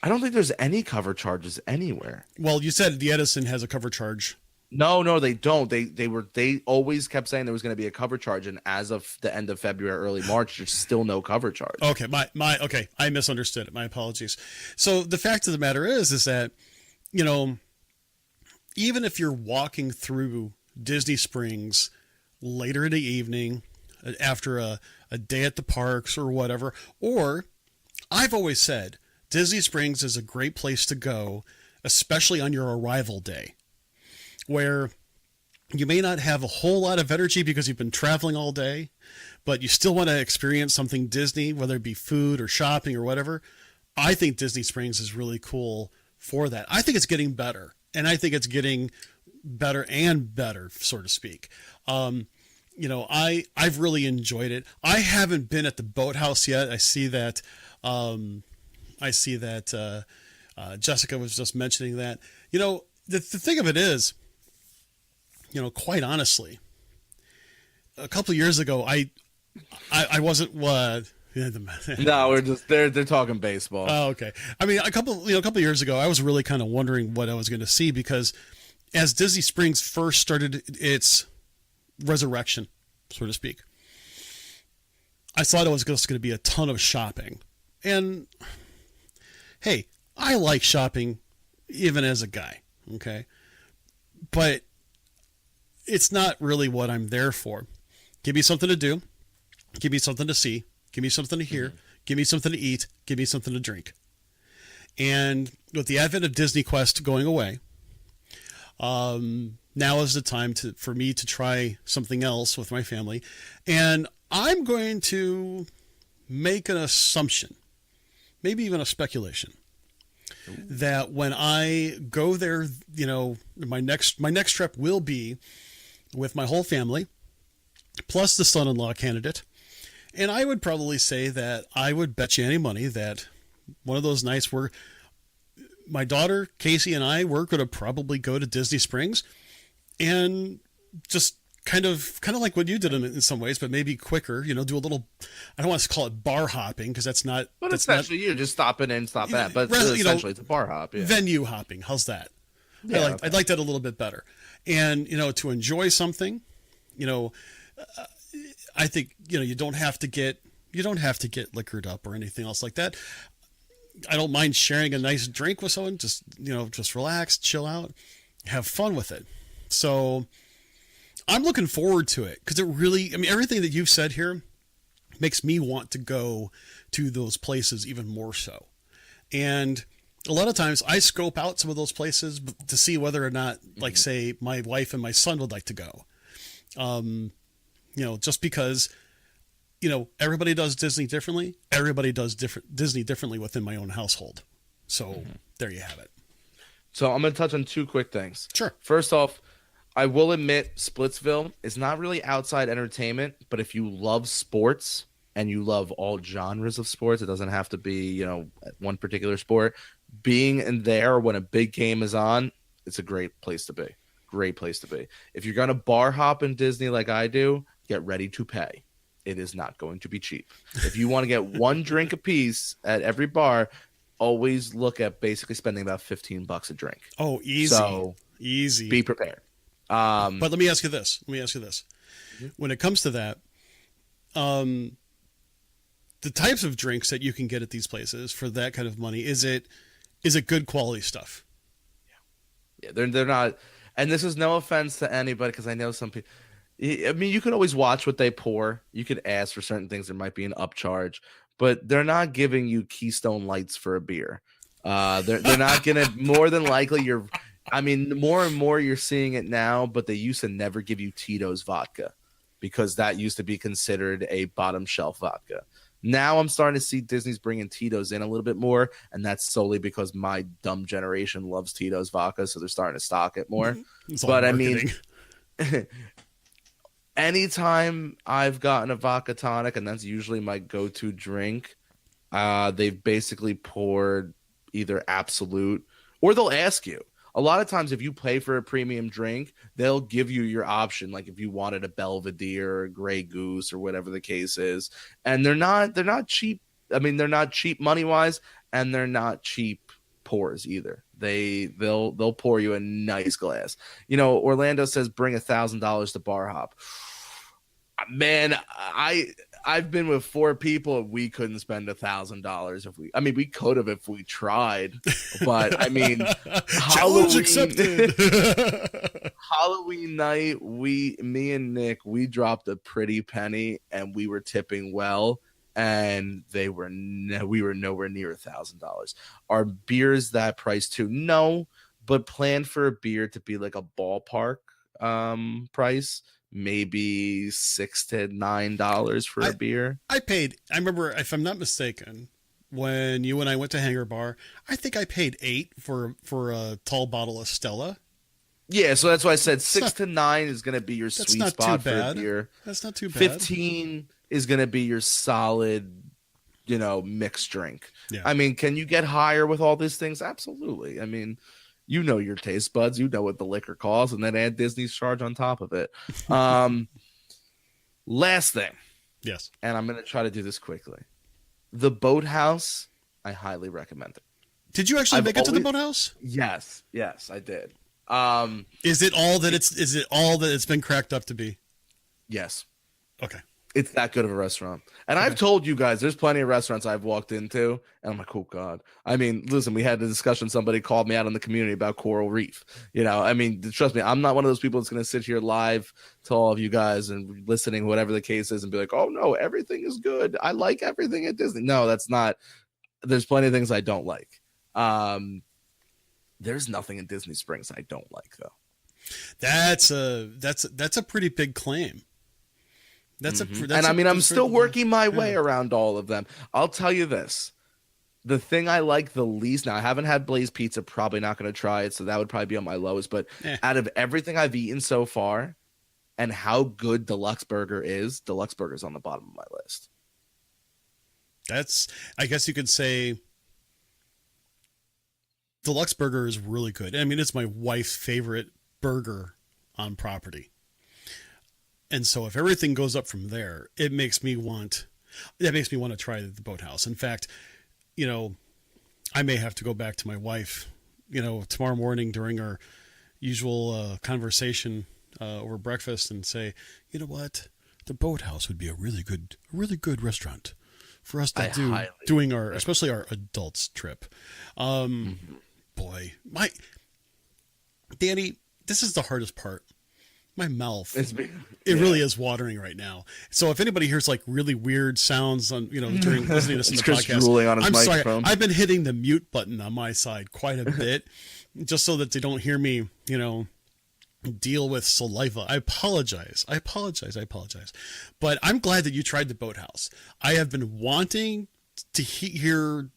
Speaker 2: I don't think there's any cover charges anywhere. Well,
Speaker 1: you said the Edison has a cover charge.
Speaker 2: No, they don't. They always kept saying there was going to be a cover charge, and as of the end of February, early March, there's still no cover charge.
Speaker 1: Okay, okay, I misunderstood it. My apologies. So the fact of the matter is that, even if you're walking through Disney Springs later in the evening after a day at the parks or whatever, or I've always said Disney Springs is a great place to go, especially on your arrival day, where you may not have a whole lot of energy because you've been traveling all day, but you still want to experience something Disney, whether it be food or shopping or whatever. I think Disney Springs is really cool for that. I think it's getting better, and I think it's getting better and better, so to speak. I've really enjoyed it. I haven't been at the boathouse yet. I see that Jessica was just mentioning that. The thing of it is, quite honestly, a couple of years ago, I wasn't. No,
Speaker 2: we're just they're talking baseball.
Speaker 1: Oh, okay. I mean, a couple of years ago, I was really kind of wondering what I was going to see, because as Disney Springs first started its resurrection, so to speak, I thought it was just going to be a ton of shopping. And hey, I like shopping even as a guy, okay? But it's not really what I'm there for. Give me something to do. Give me something to see. Give me something to hear. Mm-hmm. Give me something to eat. Give me something to drink. And with the advent of Disney Quest going away, Now is the time for me to try something else with my family. And I'm going to make an assumption, maybe even a speculation, that when I go there, my next trip will be with my whole family, plus the son-in-law candidate. And I would probably say that I would bet you any money that one of those nights where my daughter Casey and I were going to probably go to Disney Springs and just kind of like what you did in some ways, but maybe quicker, do a little, I don't want to call it bar hopping because that's not.
Speaker 2: But essentially, you're just stopping in, stopping at. But essentially, it's a bar hop. Yeah.
Speaker 1: Venue hopping. How's that?
Speaker 2: Yeah,
Speaker 1: I'd like that a little bit better. And, to enjoy something, I think, you don't have to get liquored up or anything else like that. I don't mind sharing a nice drink with someone. Just relax, chill out, have fun with it. So I'm looking forward to it because everything that you've said here makes me want to go to those places even more so. And a lot of times I scope out some of those places to see whether or not, like, say, my wife and my son would like to go. Just because, everybody does Disney differently. Everybody does Disney differently within my own household. So there you have it.
Speaker 2: So I'm going to touch on two quick things.
Speaker 1: Sure.
Speaker 2: First off, I will admit Splitsville is not really outside entertainment, but if you love sports and you love all genres of sports, it doesn't have to be, one particular sport. Being in there when a big game is on, it's a great place to be. Great place to be. If you're going to bar hop in Disney like I do, get ready to pay. It is not going to be cheap. If you want to get one drink apiece at every bar, always look at basically spending about $15 a drink.
Speaker 1: Oh, easy.
Speaker 2: So
Speaker 1: easy.
Speaker 2: Be prepared.
Speaker 1: But let me ask you this. When it comes to that, the types of drinks that you can get at these places for that kind of money, is it good quality stuff?
Speaker 2: Yeah, they're not. And this is no offense to anybody because I know some people. I mean, you can always watch what they pour. You could ask for certain things. There might be an upcharge, but they're not giving you Keystone Lights for a beer. They're not gonna. More than likely, more and more you're seeing it now, but they used to never give you Tito's vodka because that used to be considered a bottom shelf vodka. Now I'm starting to see Disney's bringing Tito's in a little bit more, and that's solely because my dumb generation loves Tito's vodka, so they're starting to stock it more. But marketing. Anytime I've gotten a vodka tonic, and that's usually my go-to drink, they've basically poured either Absolute, or they'll ask you. A lot of times, if you pay for a premium drink, they'll give you your option. Like if you wanted a Belvedere or a Grey Goose or whatever the case is, and they're not cheap. I mean, they're not cheap money wise, and they're not cheap pours either. They'll pour you a nice glass. Orlando says bring $1,000 to bar hop. Man, I've been with 4 people. We couldn't spend $1,000 we could have if we tried, but
Speaker 1: challenge accepted.
Speaker 2: Halloween night, me and Nick, we dropped a pretty penny and we were tipping well, and we were nowhere near $1,000. Are beers that price too? No, but plan for a beer to be like a ballpark price. Maybe $6 to $9 for a beer. I
Speaker 1: remember, if I'm not mistaken, when you and I went to Hangar Bar, I think I paid $8 for a tall bottle of Stella.
Speaker 2: Yeah, so that's why I said $6 to $9 is going to be your sweet spot for a beer.
Speaker 1: That's not too bad.
Speaker 2: 15 is going to be your solid, mixed drink.
Speaker 1: Yeah.
Speaker 2: Can you get higher with all these things? Absolutely. You know your taste buds. You know what the liquor costs, and then add Disney's charge on top of it. Last thing.
Speaker 1: Yes.
Speaker 2: And I'm going to try to do this quickly. The Boathouse, I highly recommend it.
Speaker 1: Did you actually make it to the Boathouse?
Speaker 2: Yes, I did.
Speaker 1: Is it all that it's been cracked up to be?
Speaker 2: Yes.
Speaker 1: Okay.
Speaker 2: It's that good of a restaurant. And I've told you guys, there's plenty of restaurants I've walked into, and I'm like, oh, God. Listen, we had a discussion. Somebody called me out in the community about Coral Reef. Trust me, I'm not one of those people that's going to sit here live to all of you guys and listening, whatever the case is, and be like, oh, no, everything is good. I like everything at Disney. No, that's not. There's plenty of things I don't like. There's nothing in Disney Springs I don't like, though.
Speaker 1: That's a pretty big claim.
Speaker 2: And I mean, I'm
Speaker 1: That's
Speaker 2: still
Speaker 1: pretty,
Speaker 2: working my
Speaker 1: yeah.
Speaker 2: way around all of them. I'll tell you this. The thing I like the least, now I haven't had Blaze Pizza, probably not going to try it, so that would probably be on my lowest. But
Speaker 1: Eh,
Speaker 2: out of everything I've eaten so far and how good Deluxe Burger is, Deluxe Burger's on the bottom of my list.
Speaker 1: that's I guess you could say Deluxe Burger is really good. I mean, it's my wife's favorite burger on property. And so if everything goes up from there, that makes me want to try the Boathouse. In fact, you know, I may have to go back to my wife, tomorrow morning during our usual conversation over breakfast and say, you know what, the Boathouse would be a really good restaurant for us to
Speaker 2: I highly
Speaker 1: doing
Speaker 2: recommend.
Speaker 1: especially our adults trip.
Speaker 2: Mhm.
Speaker 1: Boy, Danny, this is the hardest part. My mouth,
Speaker 2: It's been,
Speaker 1: it
Speaker 2: yeah.
Speaker 1: really is watering right now. So if anybody hears like really weird sounds on, during listening to this in
Speaker 2: It's
Speaker 1: the
Speaker 2: Chris
Speaker 1: podcast,
Speaker 2: drooling on his
Speaker 1: I'm sorry.
Speaker 2: microphone.
Speaker 1: I've been hitting the mute button on my side quite a bit, just so that they don't hear me, deal with saliva. I apologize. But I'm glad that you tried the Boathouse. I have been wanting to hear,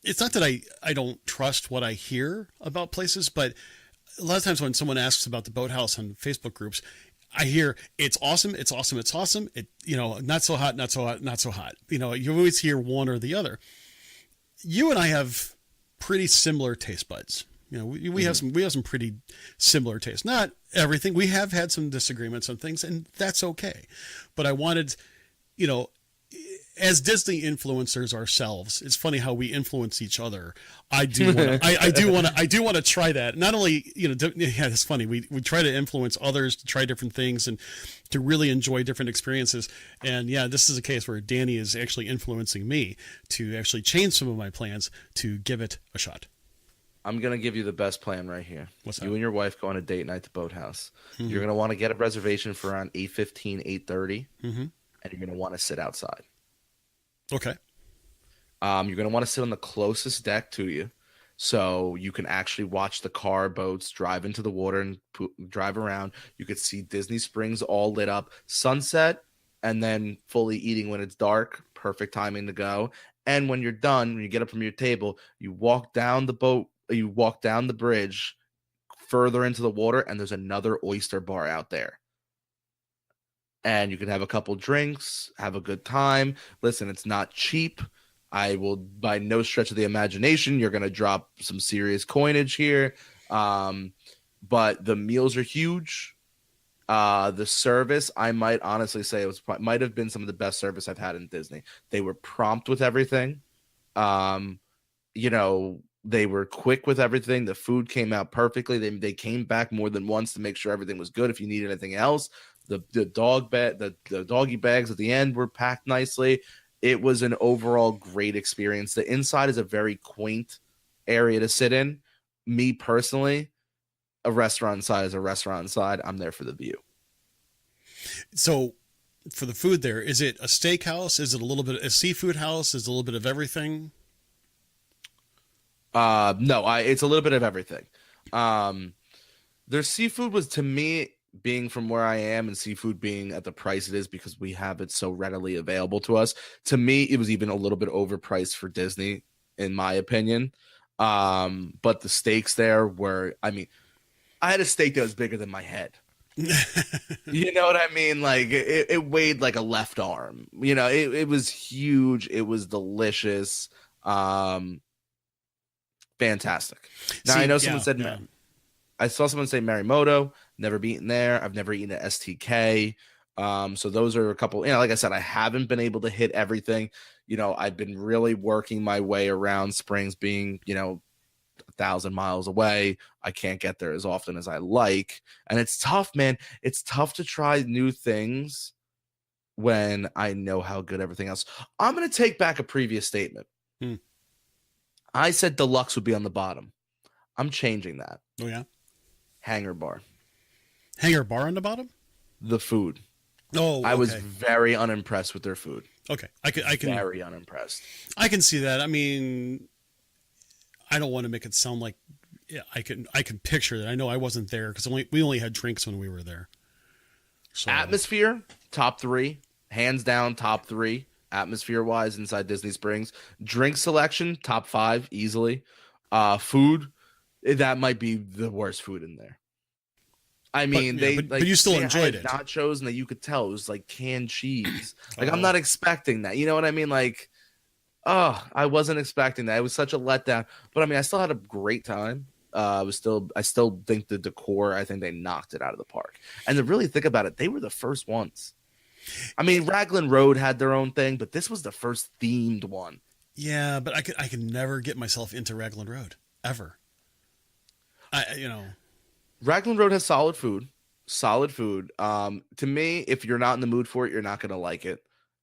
Speaker 1: it's not that I don't trust what I hear about places, but a lot of times when someone asks about the Boathouse on Facebook groups, I hear it's awesome. It, not so hot, not so hot, not so hot. You always hear one or the other. You and I have pretty similar taste buds. We have some pretty similar tastes. Not everything. We have had some disagreements on things, and that's okay. But I wanted, you know, as Disney influencers ourselves, it's funny how we influence each other. I do want to, I do want to try that. Not only, yeah, it's funny. We try to influence others to try different things and to really enjoy different experiences. And yeah, this is a case where Danny is actually influencing me to actually change some of my plans to give it a shot.
Speaker 2: I'm gonna give you the best plan right here.
Speaker 1: What's
Speaker 2: You
Speaker 1: that?
Speaker 2: and your wife go on a date night to Boathouse.
Speaker 1: Mm-hmm.
Speaker 2: You're gonna want to get a reservation for around 8:15, 8:30,
Speaker 1: Mm-hmm.
Speaker 2: and you're gonna want to sit outside.
Speaker 1: Okay.
Speaker 2: You're gonna want to sit on the closest deck to you, so you can actually watch the car boats drive into the water and drive around. You could see Disney Springs all lit up, sunset, and then fully eating when it's dark. Perfect timing to go. And when you're done, when you get up from your table, you walk down the boat, you walk down the bridge further into the water, and there's another oyster bar out there. And you can have a couple drinks, have a good time. Listen, it's not cheap. I will, by no stretch of the imagination, you're going to drop some serious coinage here. Um, but the meals are huge. The service, I might honestly say, might have been some of the best service I've had in Disney. They were prompt with everything. Um, they were quick with everything. The food came out perfectly. They came back more than once to make sure everything was good. If you needed anything else, the doggy bags at the end were packed nicely. It was an overall great experience. The inside is a very quaint area to sit in. Me personally, a restaurant inside is a restaurant inside. I'm there for the view.
Speaker 1: So for the food there, is it a steakhouse? Is it a little bit a seafood house? Is it a little bit of everything?
Speaker 2: No, it's a little bit of everything. Their seafood was, to me, being from where I am and seafood being at the price it is because we have it so readily available to us. To me, it was even a little bit overpriced for Disney, in my opinion. But the steaks there were, I mean, I had a steak that was bigger than my head. You know what I mean? Like it weighed like a left arm. It was huge. It was delicious. Fantastic. Now I
Speaker 1: See,
Speaker 2: know someone
Speaker 1: yeah,
Speaker 2: said
Speaker 1: yeah.
Speaker 2: I saw someone say Marimoto. Never eaten there. I've never eaten at STK. So those are a couple. Like I said, I haven't been able to hit everything. I've been really working my way around Springs, being 1,000 miles away. I can't get there as often as I like, and it's tough, man. It's tough to try new things when I know how good everything else. I'm gonna take back a previous statement.
Speaker 1: Hmm.
Speaker 2: I said deluxe would be on the bottom. I'm changing that.
Speaker 1: Oh yeah.
Speaker 2: Hangar bar.
Speaker 1: Hangar bar on the bottom.
Speaker 2: The food.
Speaker 1: Oh, okay.
Speaker 2: I was very unimpressed with their food.
Speaker 1: Okay. I can
Speaker 2: Very unimpressed.
Speaker 1: I can see that. I mean, I don't want to make it sound like yeah, I can picture that. I know I wasn't there because we only had drinks when we were there. So
Speaker 2: Atmosphere, top three, hands down, top three. Atmosphere wise, inside Disney Springs. Drink selection, top five, easily. Food, that might be the worst food in there. I mean,
Speaker 1: but you still enjoyed
Speaker 2: had
Speaker 1: it.
Speaker 2: nachos, and that you could tell it was like canned cheese. Like I'm
Speaker 1: Oh.
Speaker 2: not expecting that. You know what I mean? Like, oh, I wasn't expecting that. It was such a letdown. But I mean, I still had a great time. I still think the decor. I think they knocked it out of the park. And to really think about it, they were the first ones. I mean, Raglan Road had their own thing, but this was the first themed one.
Speaker 1: Yeah, but I could never get myself into Raglan Road ever.
Speaker 2: Raglan Road has solid food. Solid food. To me, if you're not in the mood for it, you're not gonna like it.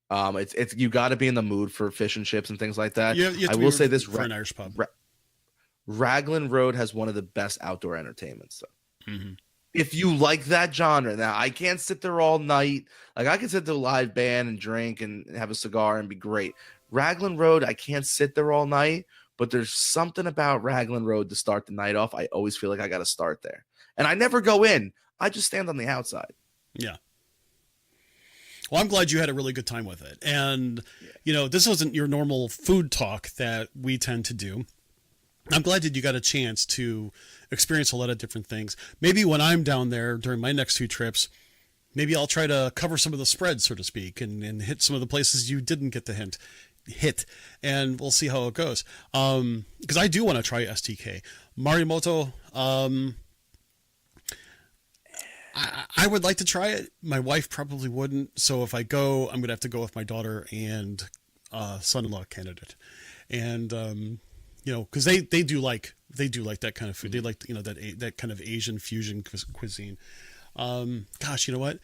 Speaker 2: It's you got to be in the mood for fish and chips and things like that.
Speaker 1: You have
Speaker 2: I
Speaker 1: to
Speaker 2: will
Speaker 1: be
Speaker 2: say this:
Speaker 1: for an Irish pub.
Speaker 2: Raglan Road has one of the best outdoor entertainments. So.
Speaker 1: Mm-hmm.
Speaker 2: If you like that genre, now I can't sit there all night. Like I can sit to a live band and drink and have a cigar and be great. Raglan Road, I can't sit there all night, but there's something about Raglan Road to start the night off. I always feel like I got to start there, and I never go in. I just stand on the outside.
Speaker 1: Yeah. Well, I'm glad you had a really good time with it, and this wasn't your normal food talk that we tend to do. I'm glad that you got a chance to experience a lot of different things. Maybe when I'm down there during my next 2 trips, maybe I'll try to cover some of the spreads, so to speak, and hit some of the places you didn't get to hit, and we'll see how it goes. Because I do want to try STK. Marimoto, I would like to try it. My wife probably wouldn't. So if I go, I'm going to have to go with my daughter and son-in-law candidate. And, because they do like that kind of food. They like, that kind of Asian fusion cuisine. Gosh, you know what?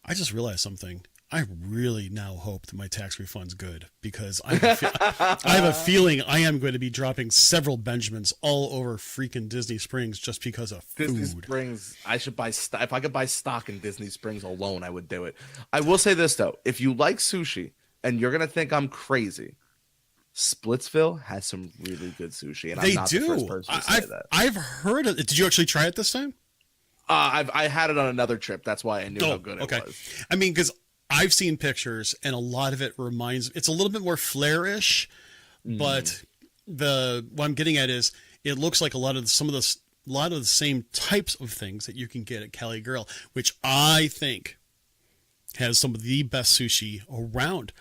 Speaker 1: I just realized something. I really now hope that my tax refund's good because I have a feeling I am going to be dropping several Benjamins all over freaking Disney Springs just because of food.
Speaker 2: Disney Springs, I should buy if I could buy stock in Disney Springs alone, I would do it. I will say this though, if you like sushi and you're gonna think I'm crazy, Splitsville has some really good sushi, and I'm not the first person to say that.
Speaker 1: I've heard of it. Did you actually try it this time?
Speaker 2: I had it on another trip. That's why I knew how good it was.
Speaker 1: I mean, because I've seen pictures, and a lot of it it's a little bit more flair-ish, but what I'm getting at is it looks like a lot of the same types of things that you can get at Cali Grill, which I think has some of the best sushi around.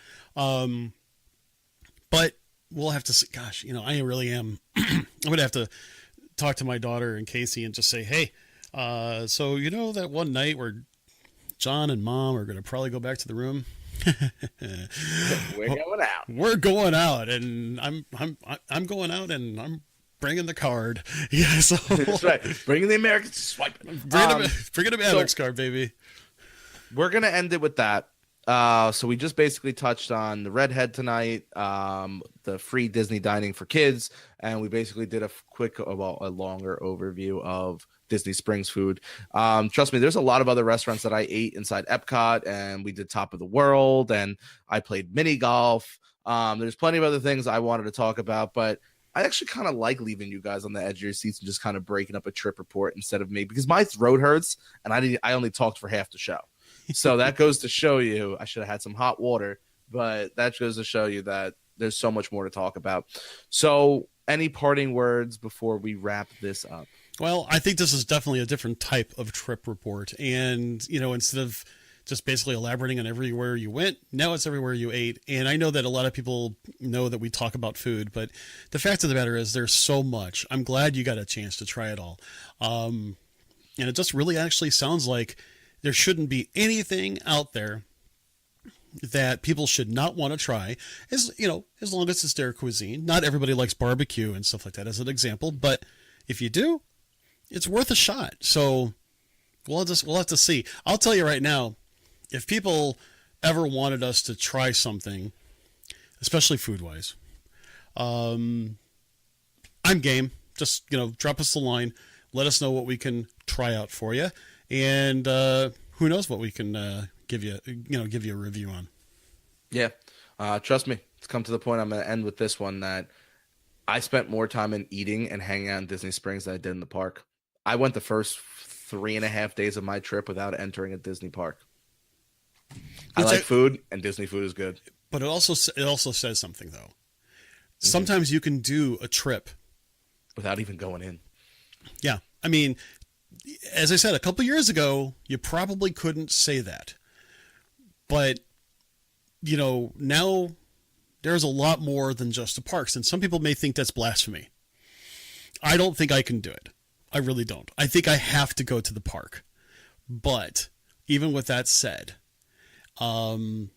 Speaker 1: But we'll have to see. Gosh, I really am. I'm gonna have to talk to my daughter and Casey and just say, hey, so that one night where John and Mom are going to probably go back to the room.
Speaker 2: We're going out.
Speaker 1: We're going out, and I'm going out, and I'm bringing the card. Yeah, so
Speaker 2: that's right. Bringing the American swipe.
Speaker 1: Bringing the Amex card, baby.
Speaker 2: We're gonna end it with that. So we just basically touched on the Redhead tonight, the free Disney dining for kids, and we basically did a longer overview of Disney Springs food. Trust me, there's a lot of other restaurants that I ate inside Epcot, and we did Top of the World, and I played mini golf. There's plenty of other things I wanted to talk about, but I actually kind of like leaving you guys on the edge of your seats and just kind of breaking up a trip report instead of me, because my throat hurts, and I only talked for half the show. So that goes to show you, I should have had some hot water, but that goes to show you that there's so much more to talk about. So any parting words before we wrap this up?
Speaker 1: Well, I think this is definitely a different type of trip report. And, instead of just basically elaborating on everywhere you went, now it's everywhere you ate. And I know that a lot of people know that we talk about food, but the fact of the matter is there's so much. I'm glad you got a chance to try it all. And it just really actually sounds like there shouldn't be anything out there that people should not want to try, as long as it's their cuisine. Not everybody likes barbecue and stuff like that, as an example, but if you do, it's worth a shot. So we'll have to see. I'll tell you right now, if people ever wanted us to try something, especially food wise, I'm game. Just drop us a line, let us know what we can try out for you. And who knows what we can give you a review on.
Speaker 2: Yeah, trust me. It's come to the point I'm going to end with this one, that I spent more time in eating and hanging out in Disney Springs than I did in the park. I went the first 3.5 days of my trip without entering a Disney park. I like food, and Disney food is good.
Speaker 1: But it also says something, though. Sometimes you can do a trip
Speaker 2: without even going in.
Speaker 1: Yeah. I mean, as I said, a couple years ago, you probably couldn't say that. But, you know, now there's a lot more than just the parks. And some people may think that's blasphemy. I don't think I can do it. I really don't. I think I have to go to the park. But even with that said, you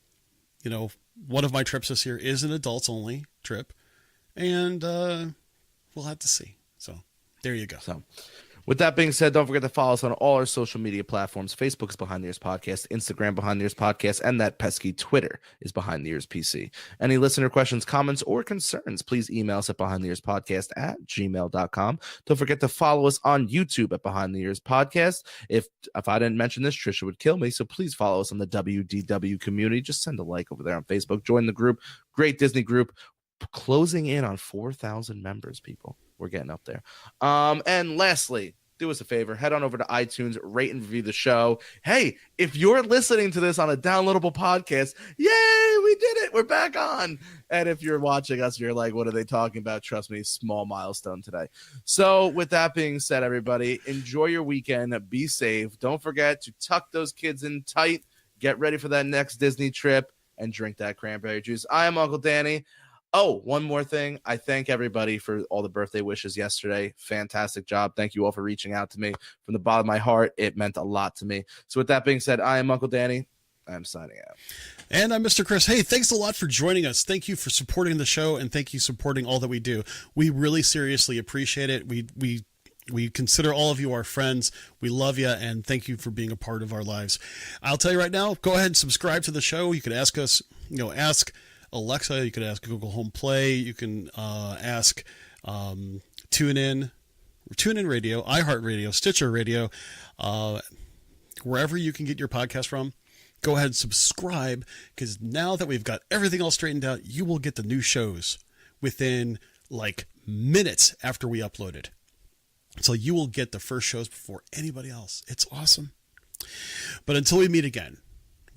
Speaker 1: know, one of my trips this year is an adults only trip. And we'll have to see. So there you go.
Speaker 2: So with that being said, don't forget to follow us on all our social media platforms. Facebook is Behind the Ears Podcast, Instagram Behind the Ears Podcast, and that pesky Twitter is Behind the Ears PC. Any listener questions, comments, or concerns, please email us at behindtheearspodcast@gmail.com. Don't forget to follow us on YouTube at Behind the Ears Podcast. If I didn't mention this, Trisha would kill me, so please follow us on the WDW community. Just send a like over there on Facebook. Join the group. Great Disney group. Closing in on 4,000 members, people. We're getting up there. And lastly, do us a favor, head on over to iTunes, rate and review the show. Hey, if you're listening to this on a downloadable podcast, yay, we did it. We're back on. And if you're watching us, you're like, what are they talking about? Trust me, small milestone today. So with that being said, everybody, enjoy your weekend. Be safe. Don't forget to tuck those kids in tight. Get ready for that next Disney trip and drink that cranberry juice. I am Uncle Danny. Oh, one more thing. I thank everybody for all the birthday wishes yesterday. Fantastic job. Thank you all for reaching out to me from the bottom of my heart. It meant a lot to me. So with that being said, I am Uncle Danny. I'm signing out.
Speaker 1: And I'm Mr. Chris. Hey, thanks a lot for joining us. Thank you for supporting the show, and thank you for supporting all that we do. We really seriously appreciate it. We consider all of you our friends. We love you, and thank you for being a part of our lives. I'll tell you right now, go ahead and subscribe to the show. You can ask us, ask Alexa, you can ask Google Home Play, you can ask TuneIn Radio, iHeartRadio, Stitcher Radio, wherever you can get your podcast from. Go ahead and subscribe, because now that we've got everything all straightened out, you will get the new shows within like minutes after we upload it. So you will get the first shows before anybody else. It's awesome. But until we meet again,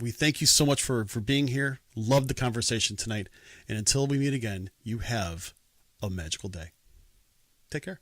Speaker 1: we thank you so much for being here. Love the conversation tonight. And until we meet again, you have a magical day. Take care.